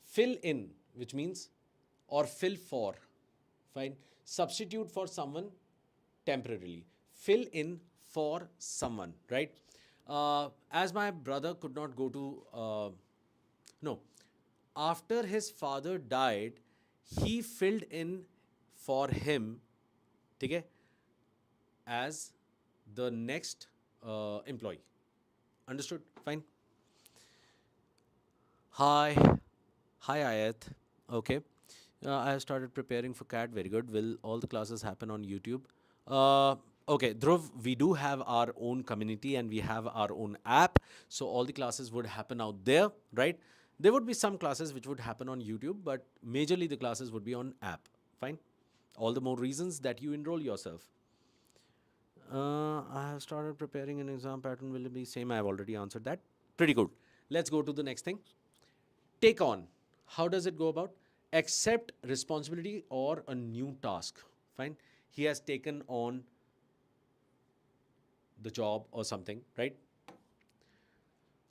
Fill in, which means, or fill for. Fine. Substitute for someone temporarily. Fill in for someone, right? As my brother could not go to, no, after his father died, he filled in for him, okay, as the next employee. Understood? Fine. Hi. Hi, Ayat. Okay. I have started preparing for CAT. Very good. Will all the classes happen on YouTube? Okay, Dhruv, we do have our own community and we have our own app. So all the classes would happen out there, right? There would be some classes which would happen on YouTube, but majorly the classes would be on app. Fine. All the more reasons that you enroll yourself. I have started preparing an exam pattern. Will it be same? I have already answered that. Pretty good. Let's go to the next thing. Take on. How does it go about? Accept responsibility or a new task. Fine. He has taken on the job or something, right?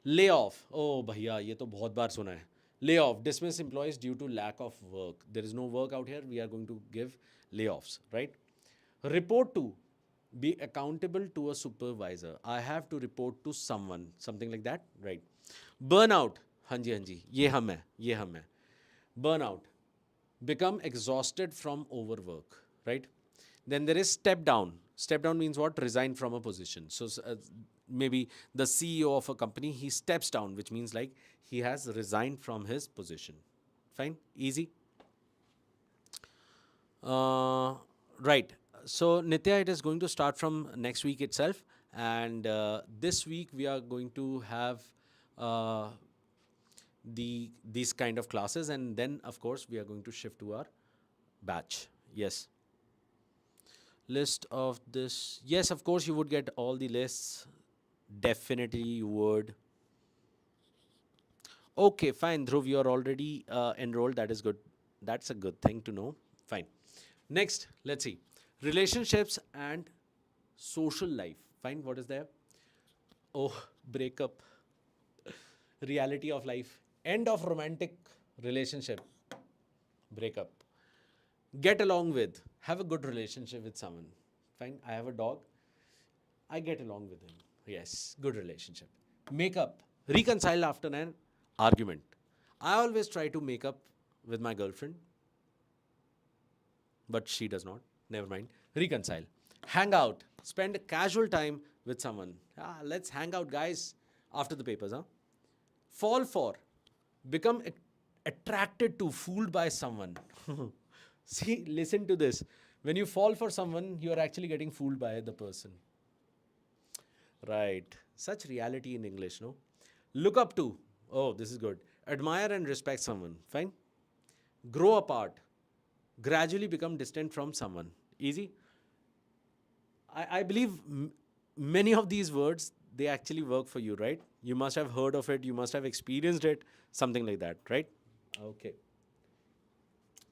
Lay off. Oh, भैया ये तो बहुत बार सुना है. Lay off. Dismiss employees due to lack of work. There is no work out here. We are going to give layoffs, right? Report to. Be accountable to a supervisor. I have to report to someone. Something like that, right? Burnout. हाँ जी ये हम है burnout. Become exhausted from overwork, right? Then there is step down. Step down means what? Resign from a position. So maybe the CEO of a company, he steps down, which means like he has resigned from his position. Fine, easy. Right. So Nitya, it is going to start from next week itself, and this week we are going to have these kind of classes, and then of course we are going to shift to our batch. Yes. List of this. Yes, of course you would get all the lists. Definitely you would. Okay, fine. Dhruv, you are already enrolled. That is good. That's a good thing to know. Fine. Next, let's see. Relationships and social life. Fine, what is there? Oh, breakup. Reality of life. End of romantic relationship. Breakup. Get along with. Have a good relationship with someone. Fine, I have a dog. I get along with him. Yes, good relationship. Make up. Reconcile after an argument. I always try to make up with my girlfriend, but she does not. Never mind. Reconcile. Hang out. Spend casual time with someone. Let's hang out, guys, after the papers. Fall for. Become attracted to, fooled by someone. See, listen to this. When you fall for someone, you are actually getting fooled by the person. Right. Such reality in English, no? Look up to. Oh, this is good. Admire and respect someone. Fine. Grow apart. Gradually become distant from someone. Easy. I believe many of these words, they actually work for you, right? You must have heard of it. You must have experienced it. Something like that, right? Okay.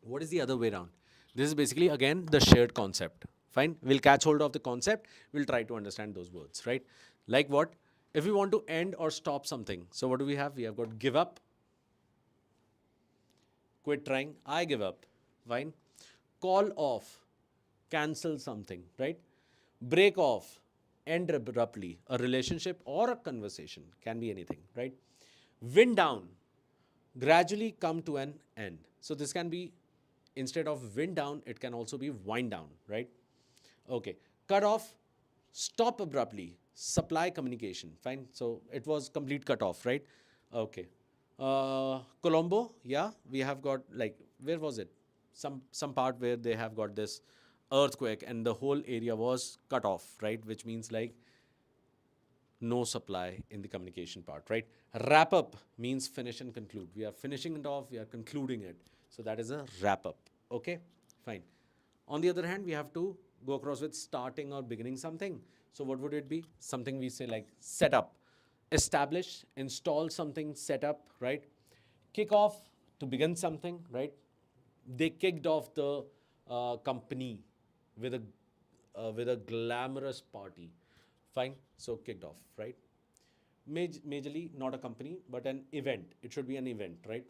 What is the other way around? This is basically, again, the shared concept. Fine. We'll catch hold of the concept. We'll try to understand those words, right? Like what? If we want to end or stop something. So what do we have? We have got give up. Quit trying. I give up. Fine. Call off. Cancel something, right? Break off. End abruptly. A relationship or a conversation. Can be anything, right? Wind down. Gradually come to an end. So this can be, instead of wind down, it can also be wind down, right? Okay. Cut off. Stop abruptly. Supply communication. Fine. So it was complete cut off, right? Okay. Colombo, yeah, we have got, like, where was it? Some part where they have got this earthquake and the whole area was cut off, right? Which means like no supply in the communication part, right? Wrap up means finish and conclude. We are finishing it off, we are concluding it. So that is a wrap up. Okay, fine. On the other hand, we have to go across with starting or beginning something. So what would it be? Something we say like set up, establish, install something, set up, right? Kick off, to begin something, right? They kicked off the company with a glamorous party. Fine. So kicked off, right? Majorly not a company, but an event. It should be an event, right?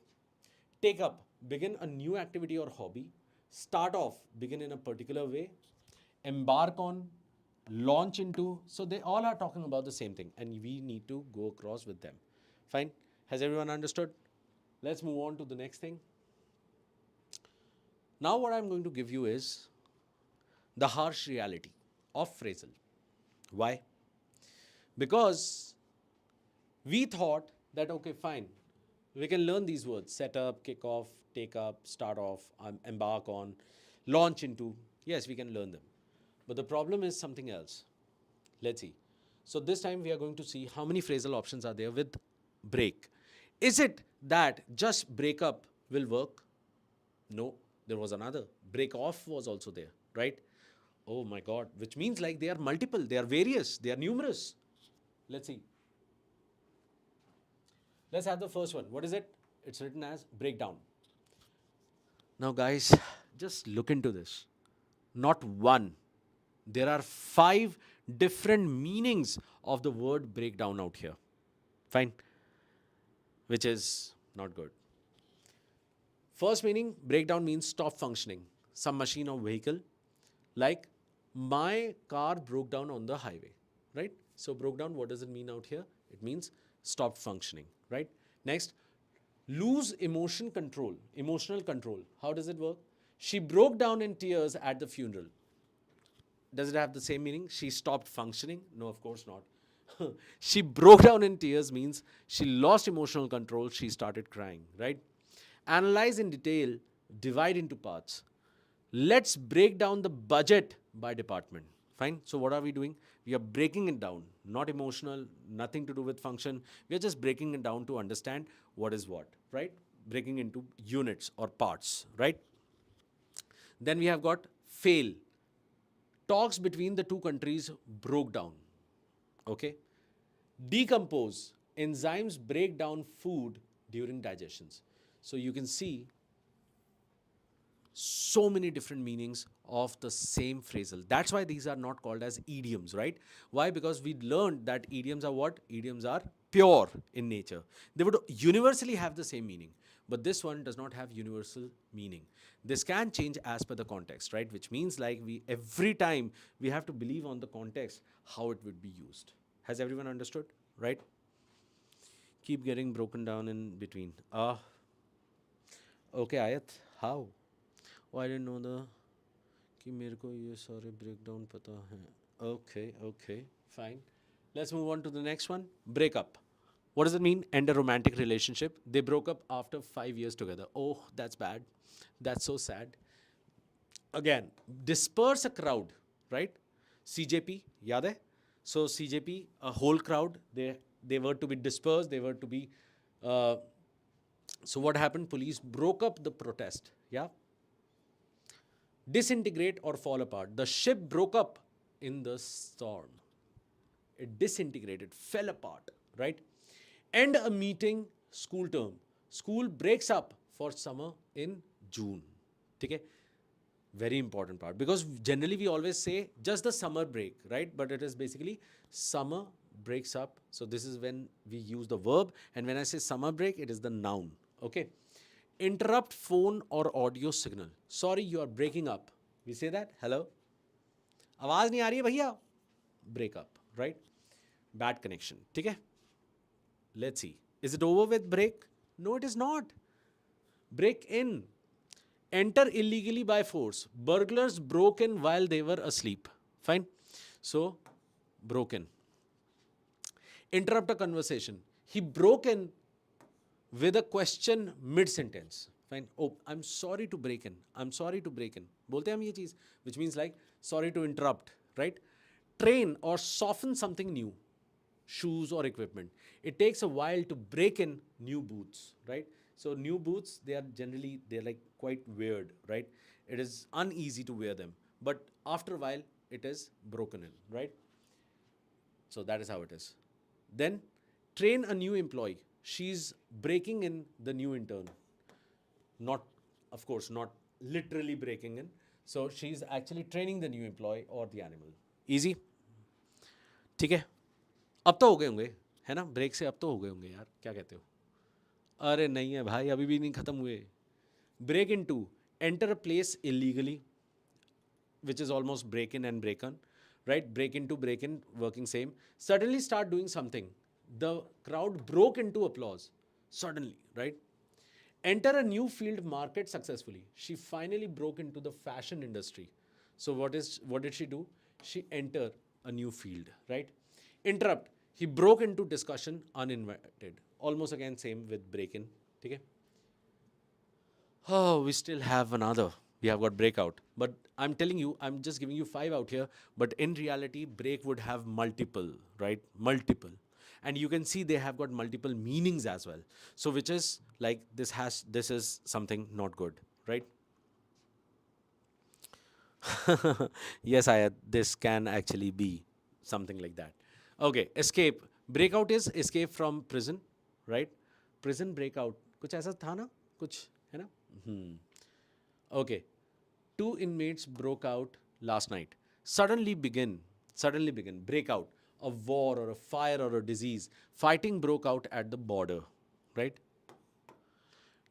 Take up, begin a new activity or hobby. Start off, begin in a particular way. Embark on, launch into. So they all are talking about the same thing, and we need to go across with them. Fine. Has everyone understood? Let's move on to the next thing. Now what I'm going to give you is the harsh reality of phrasal. Why? Because we thought that, okay, fine, we can learn these words: set up, kick off, take up, start off, embark on, launch into. Yes, we can learn them. But the problem is something else. Let's see. So this time we are going to see how many phrasal options are there with break. Is it that just break up will work? No, there was another. Break off was also there, right? Oh my God, which means like they are multiple, they are various, they are numerous. Let's see. Let's have the first one. What is it? It's written as breakdown. Now guys, just look into this. Not one. There are 5 different meanings of the word breakdown out here. Fine. Which is not good. First meaning, breakdown means stop functioning. Some machine or vehicle. Like, my car broke down on the highway. Right? So broke down, what does it mean out here? It means stopped functioning. Right? Next, lose emotional control. How does it work? She broke down in tears at the funeral. Does it have the same meaning? She stopped functioning? No, of course not. She broke down in tears means she lost emotional control. She started crying, right? Analyze in detail, divide into parts. Let's break down the budget by department. Fine. So what are we doing? We are breaking it down. Not emotional, nothing to do with function. We are just breaking it down to understand what is what, right? Breaking into units or parts, right? Then we have got fail. Talks between the two countries broke down. Okay. Decompose. Enzymes break down food during digestions. So you can see so many different meanings of the same phrasal. That's why these are not called as idioms, right? Why? Because we learned that idioms are what? Idioms are pure in nature. They would universally have the same meaning, but this one does not have universal meaning. This can change as per the context, right? Which means like we every time we have to believe on the context how it would be used. Has everyone understood? Right? Keep getting broken down in between. Okay, Ayat, how? Oh, I didn't know the कि मेरे को ये सारे breakdown पता हैं. Okay, okay, fine. Let's move on to the next one. Break up. What does it mean? End a romantic relationship. They broke up after 5 years together. Oh, that's bad. That's so sad. Again, disperse a crowd, right? CJP, yaad hai? So CJP, a whole crowd, they were to be dispersed. They were to be. Uh, so what happened? Police broke up the protest. Yeah. Disintegrate or fall apart. The ship broke up in the storm. It disintegrated, fell apart, right? End a meeting, school term. School breaks up for summer in June. Okay? Very important part, because generally we always say just the summer break, right? But it is basically summer breaks up. So this is when we use the verb, and when I say summer break, it is the noun. Okay? Interrupt phone or audio signal. Sorry, you are breaking up. We say that. Hello? आवाज नहीं आ रही है भैया. Break up, right? Bad connection. ठीक है? Let's see. Is it over with break? No, it is not. Break in. Enter illegally by force. Burglars broke in while they were asleep. Fine. So, broken. Interrupt a conversation. He broke in with a question mid-sentence. Fine. Oh, I'm sorry to break in. I'm sorry to break in. बोलते हैं हम ये चीज़, which means like sorry to interrupt, right? Train or soften something new. Shoes or equipment. It takes a while to break in new boots, right? So new boots, they're like quite weird, right? It is uneasy to wear them, but after a while it is broken in, right? So that is how it is. Then train a new employee. She's breaking in the new intern. Not, of course, not literally breaking in. So she's actually training the new employee or the animal. Easy? ठीक है? अब तो हो गए होंगे, है ना? Break से अब तो हो गए होंगे यार, क्या कहते हो? अरे नहीं है भाई, अभी भी नहीं खत्म हुए. Break into, enter a place illegally, which is almost break in and break on, right? Break into, break in, working same. Suddenly start doing something. The crowd broke into applause. Suddenly, right? Enter a new field, market successfully. She finally broke into the fashion industry. So what did she do? She enter a new field, right? Interrupt. He broke into discussion uninvited. Almost again same with break in. Okay? Oh, we still have another. We have got breakout. But I'm telling you, I'm just giving you 5 out here. But in reality, break would have multiple, right? Multiple. And you can see they have got multiple meanings as well. So which is like this is something not good, right? Yes, this can actually be something like that. Okay, escape. Breakout is escape from prison, right? Prison breakout. कुछ ऐसा था ना? कुछ है ना? Okay. 2 inmates broke out last night. Suddenly begin, break out. A war or a fire or a disease. Fighting broke out at the border, right?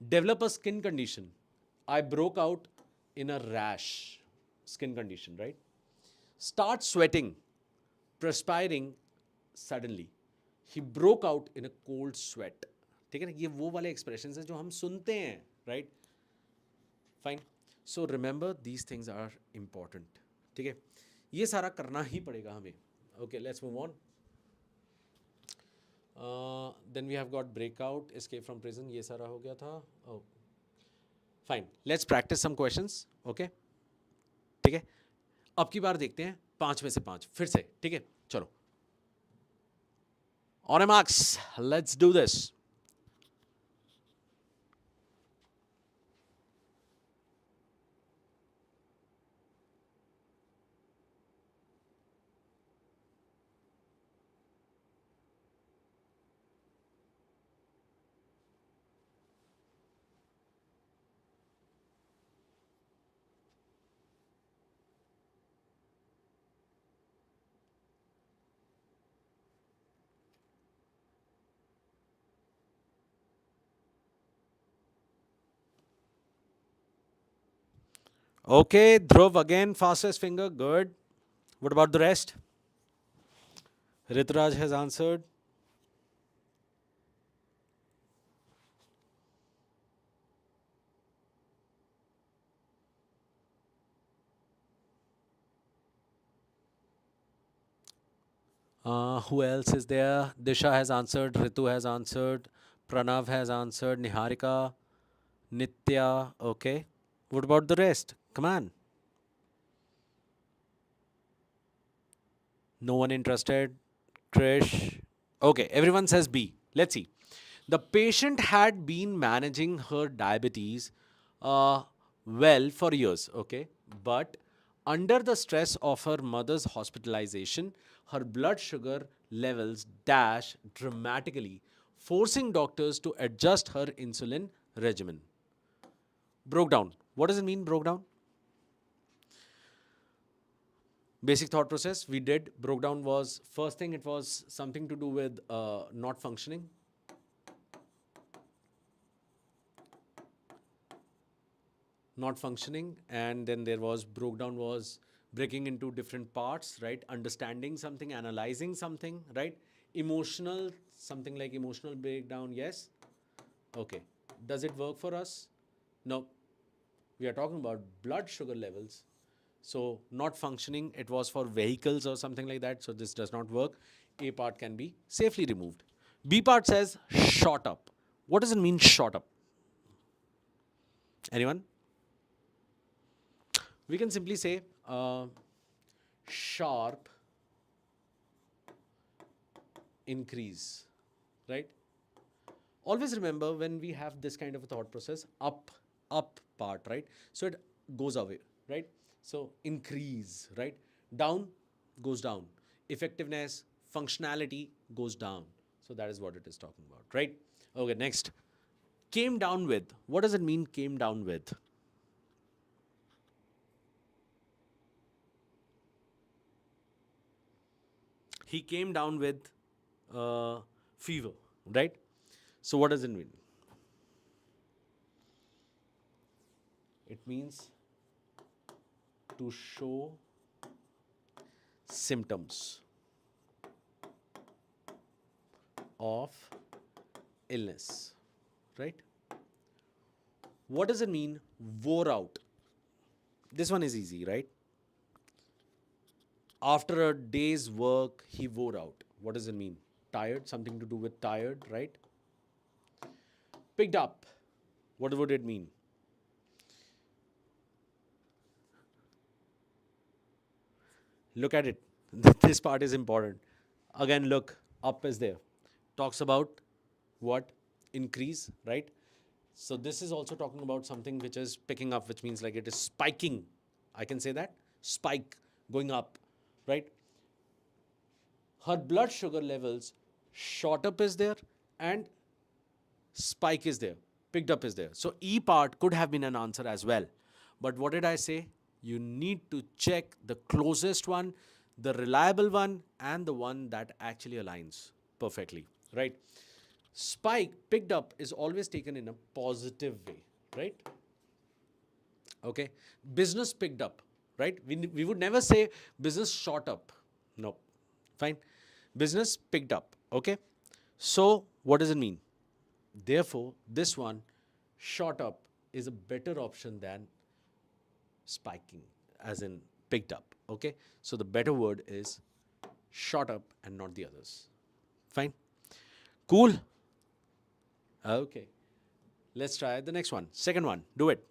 Develop a skin condition. I broke out in a rash. Skin condition, right? Start sweating, perspiring suddenly. He broke out in a cold sweat. ठीक है ना? ये वो वाले expressions हैं जो हम सुनते हैं, right? Fine. So remember, these things are important. ठीक है? ये सारा करना ही पड़ेगा हमें. Okay, let's move on. Then we have got breakout, escape from prison. ये सारा हो गया था. Oh. Fine. Let's practice some questions. Okay? ठीक है? अब की बार देखते हैं 5 में से 5 फिर से. ठीक है? चलो. On a marks, let's do this. Okay, Dhruv again, fastest finger, good. What about the rest? Rituraj has answered. Who else is there? Disha has answered. Ritu has answered. Pranav has answered. Niharika, Nitya. Okay. What about the rest? Come on. No one interested. Trish. Okay. Everyone says B. Let's see. The patient had been managing her diabetes uh, well for years. Okay. But under the stress of her mother's hospitalization, her blood sugar levels dash dramatically, forcing doctors to adjust her insulin regimen. Broke down. What does it mean, broke down? Basic thought process we did. Broke down was first thing, it was something to do with not functioning. Not functioning, and then there was broke down was breaking into different parts, right? Understanding something, analyzing something, right? Emotional, something like emotional breakdown, yes. Okay, does it work for us? No, we are talking about blood sugar levels. So not functioning, it was for vehicles or something like that, so this does not work. A part can be safely removed. B part says shot up. What does it mean, shot up? Anyone? We can simply say sharp increase, right? Always remember when we have this kind of a thought process, up part, right? So it goes away, right? So increase, right? Down goes down. Effectiveness, functionality goes down. So that is what it is talking about, right? Okay, next. Came down with. What does it mean, came down with? He came down with fever, right? So what does it mean? It means to show symptoms of illness, right? What does it mean, wore out? This one is easy, right? After a day's work, he wore out. What does it mean? Tired, something to do with tired, right? Picked up. What would it mean? Look at it. This part is important. Again, look, up is there. Talks about what? Increase, right? So this is also talking about something which is picking up, which means like it is spiking. I can say that. Spike, going up, right? Her blood sugar levels shot up is there and spike is there, picked up is there. So E part could have been an answer as well. But what did I say? You need to check the closest one, the reliable one, and the one that actually aligns perfectly, right? Spike, picked up, is always taken in a positive way, right? Okay. Business picked up, right? We would never say business shot up. No. Fine. Business picked up. Okay. So, what does it mean? Therefore, this one, shot up, is a better option than spiking, as in picked up. Okay. So, the better word is shot up and not the others. Fine. Cool. Okay. Let's try the next one. Second one. Do it.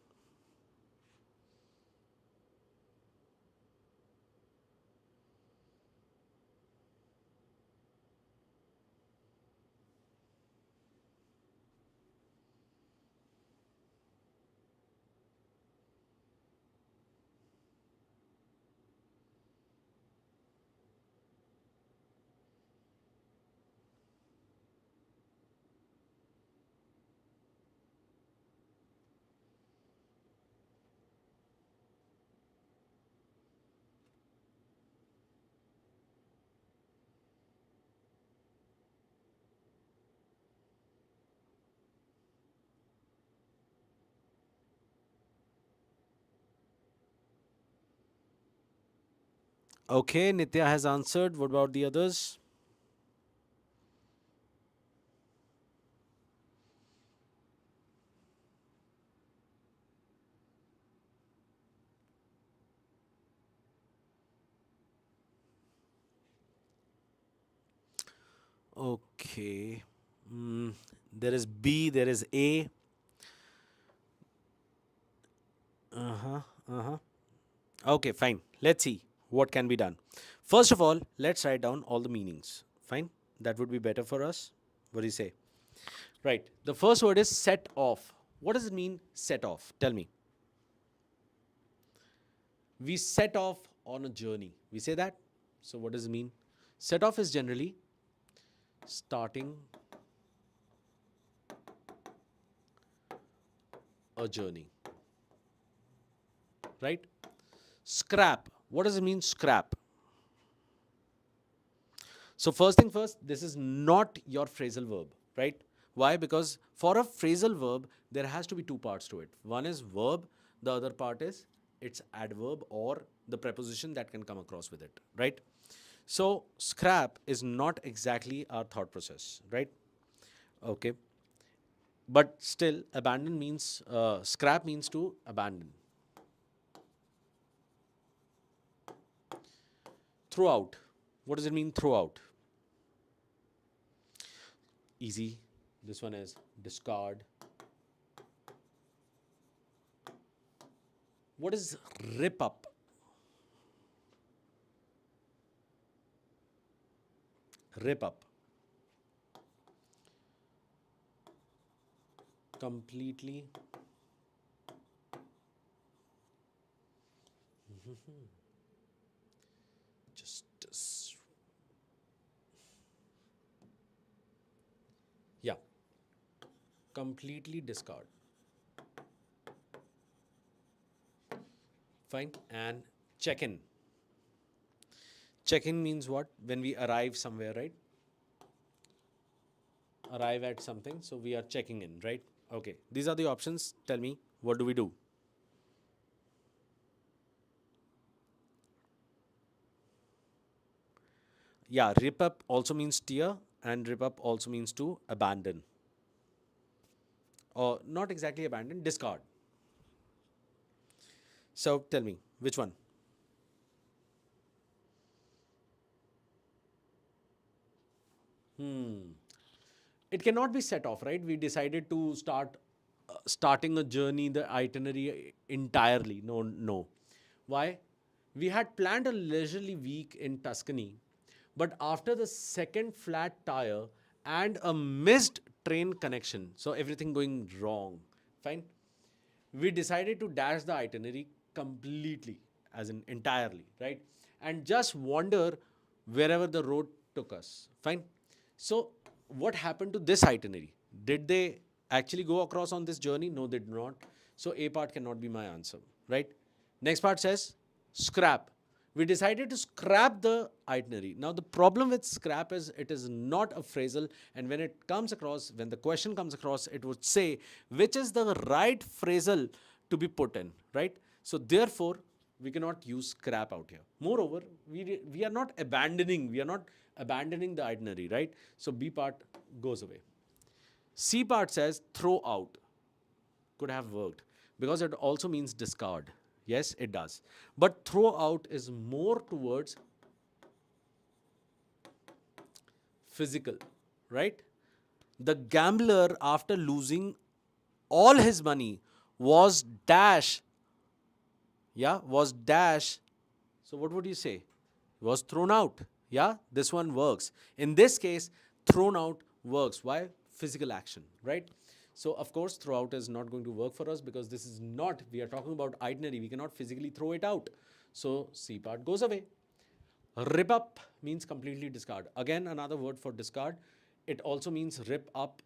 Okay, Nitya has answered. What about the others? Okay. Mm, there is B, there is A. Uh huh. Uh huh. Okay, fine. Let's see what can be done. First of all, let's write down all the meanings. Fine. That would be better for us. What do you say? Right. The first word is set off. What does it mean, set off? Tell me. We set off on a journey. We say that. So, what does it mean? Set off is generally starting a journey. Right? Scrap. What does it mean, scrap? So, first thing first, this is not your phrasal verb, right? Why? Because for a phrasal verb, there has to be two parts to it. One is verb, the other part is its adverb or the preposition that can come across with it, right? So, scrap is not exactly our thought process, right? Okay. But still, abandon means, scrap means to abandon. Throughout. What does it mean, throughout? Easy. This one is discard. What is rip up? Rip up. Completely. Just. Yeah. Completely discard. Fine. And check in. Check in means what? When we arrive somewhere, right? Arrive at something. So we are checking in, right? Okay. These are the options. Tell me, what do we do? Yeah, rip up also means tear, and rip up also means to abandon. Or not exactly abandon, discard. So tell me, which one? It cannot be set off, right? We decided to starting a journey, the itinerary entirely. No, no. Why? We had planned a leisurely week in Tuscany, but after the second flat tire and a missed train connection, so everything going wrong, fine, we decided to dash the itinerary completely, as in entirely, right? And just wander wherever the road took us. Fine. So, what happened to this itinerary? Did they actually go across on this journey? No, they did not. So, A part cannot be my answer, right? Next part says scrap. We decided to scrap the itinerary. Now, the problem with scrap is it is not a phrasal, and when it comes across, when the question comes across, it would say which is the right phrasal to be put in, right? So, therefore, we cannot use scrap out here. Moreover, we are not abandoning the itinerary, right? So, B part goes away. C part says throw out. Could have worked because it also means discard. Yes, it does. But throw out is more towards physical, right? The gambler, after losing all his money, was dash. Yeah, was dash. So, what would you say? Was thrown out. Yeah, this one works. In this case, thrown out works. Why? Physical action, right? So, of course, throw out is not going to work for us because this is not, we are talking about itinerary. We cannot physically throw it out. So, C part goes away. Rip up means completely discard. Again, another word for discard. It also means rip up.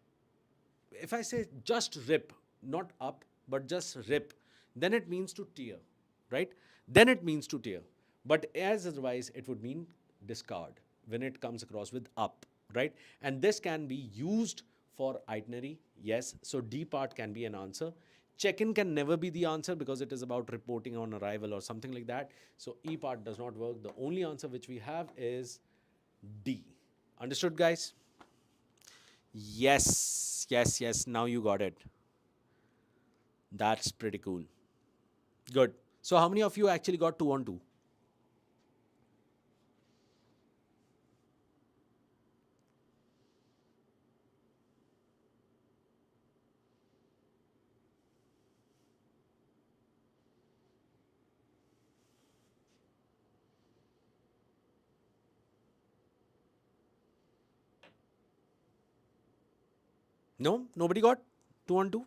If I say just rip, not up, but just rip, then it means to tear, right? Then it means to tear. But as otherwise, it would mean discard when it comes across with up, right? And this can be used for itinerary, yes. So D part can be an answer. Check-in can never be the answer because it is about reporting on arrival or something like that. So E part does not work. The only answer which we have is D. Understood, guys? Yes, yes, yes. Now you got it. That's pretty cool. Good. So how many of you actually got 2 on 2? No? Nobody got 2 on 2?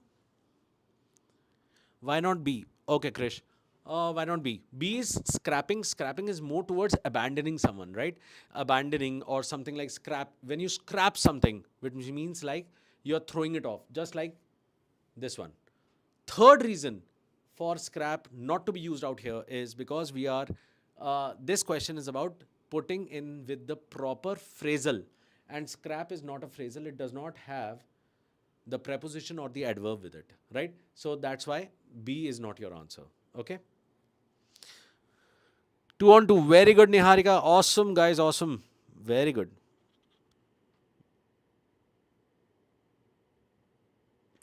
Why not B? Okay, Krish. Why not B? B is scrapping. Scrapping is more towards abandoning someone, right? Abandoning or something like scrap. When you scrap something, which means like you're throwing it off, just like this one. Third reason for scrap not to be used out here is because we are, this question is about putting in with the proper phrasal. And scrap is not a phrasal. It does not have the preposition or the adverb with it, right? So that's why B is not your answer. Okay. 2 on 2. Very good, Niharika. Awesome, guys. Awesome. Very good.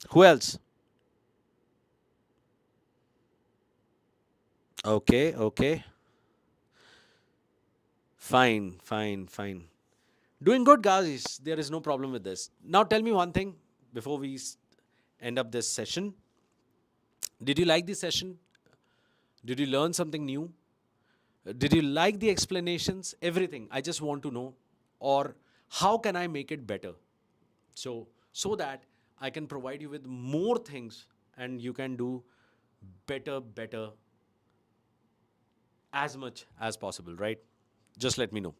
Who else? Okay, okay. Fine, fine, fine. Doing good, guys. There is no problem with this. Now tell me one thing before we end up this session. Did you like this session? Did you learn something new? Did you like the explanations? Everything. I just want to know. Or how can I make it better? So that I can provide you with more things and you can do better as much as possible, right? Just let me know.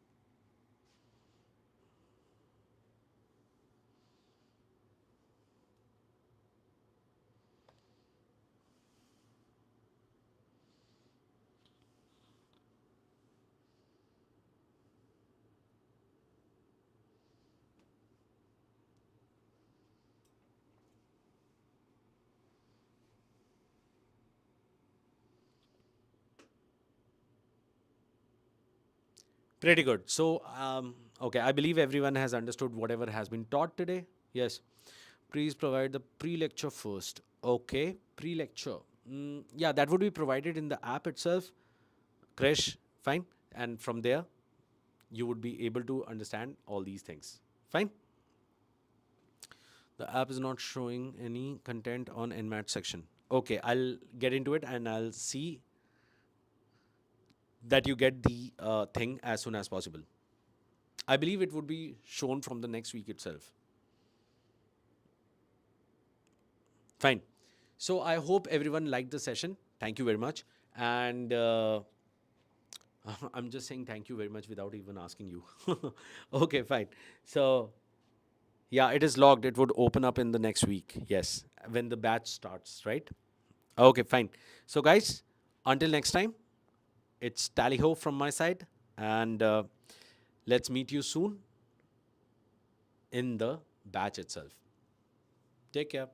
Pretty good. So, okay, I believe everyone has understood whatever has been taught today. Yes. Please provide the pre-lecture first. Okay, pre-lecture. Yeah, that would be provided in the app itself. Krish, fine. And from there, you would be able to understand all these things. Fine. The app is not showing any content on NMAT section. Okay, I'll get into it and I'll see that you get the thing as soon as possible. I believe it would be shown from the next week itself. Fine. So I hope everyone liked the session. Thank you very much. And I'm just saying thank you very much without even asking you. Okay, fine. So yeah, it is logged. It would open up in the next week. Yes, when the batch starts, right? Okay, fine. So guys, until next time, it's tally ho from my side, and let's meet you soon in the batch itself. Take care.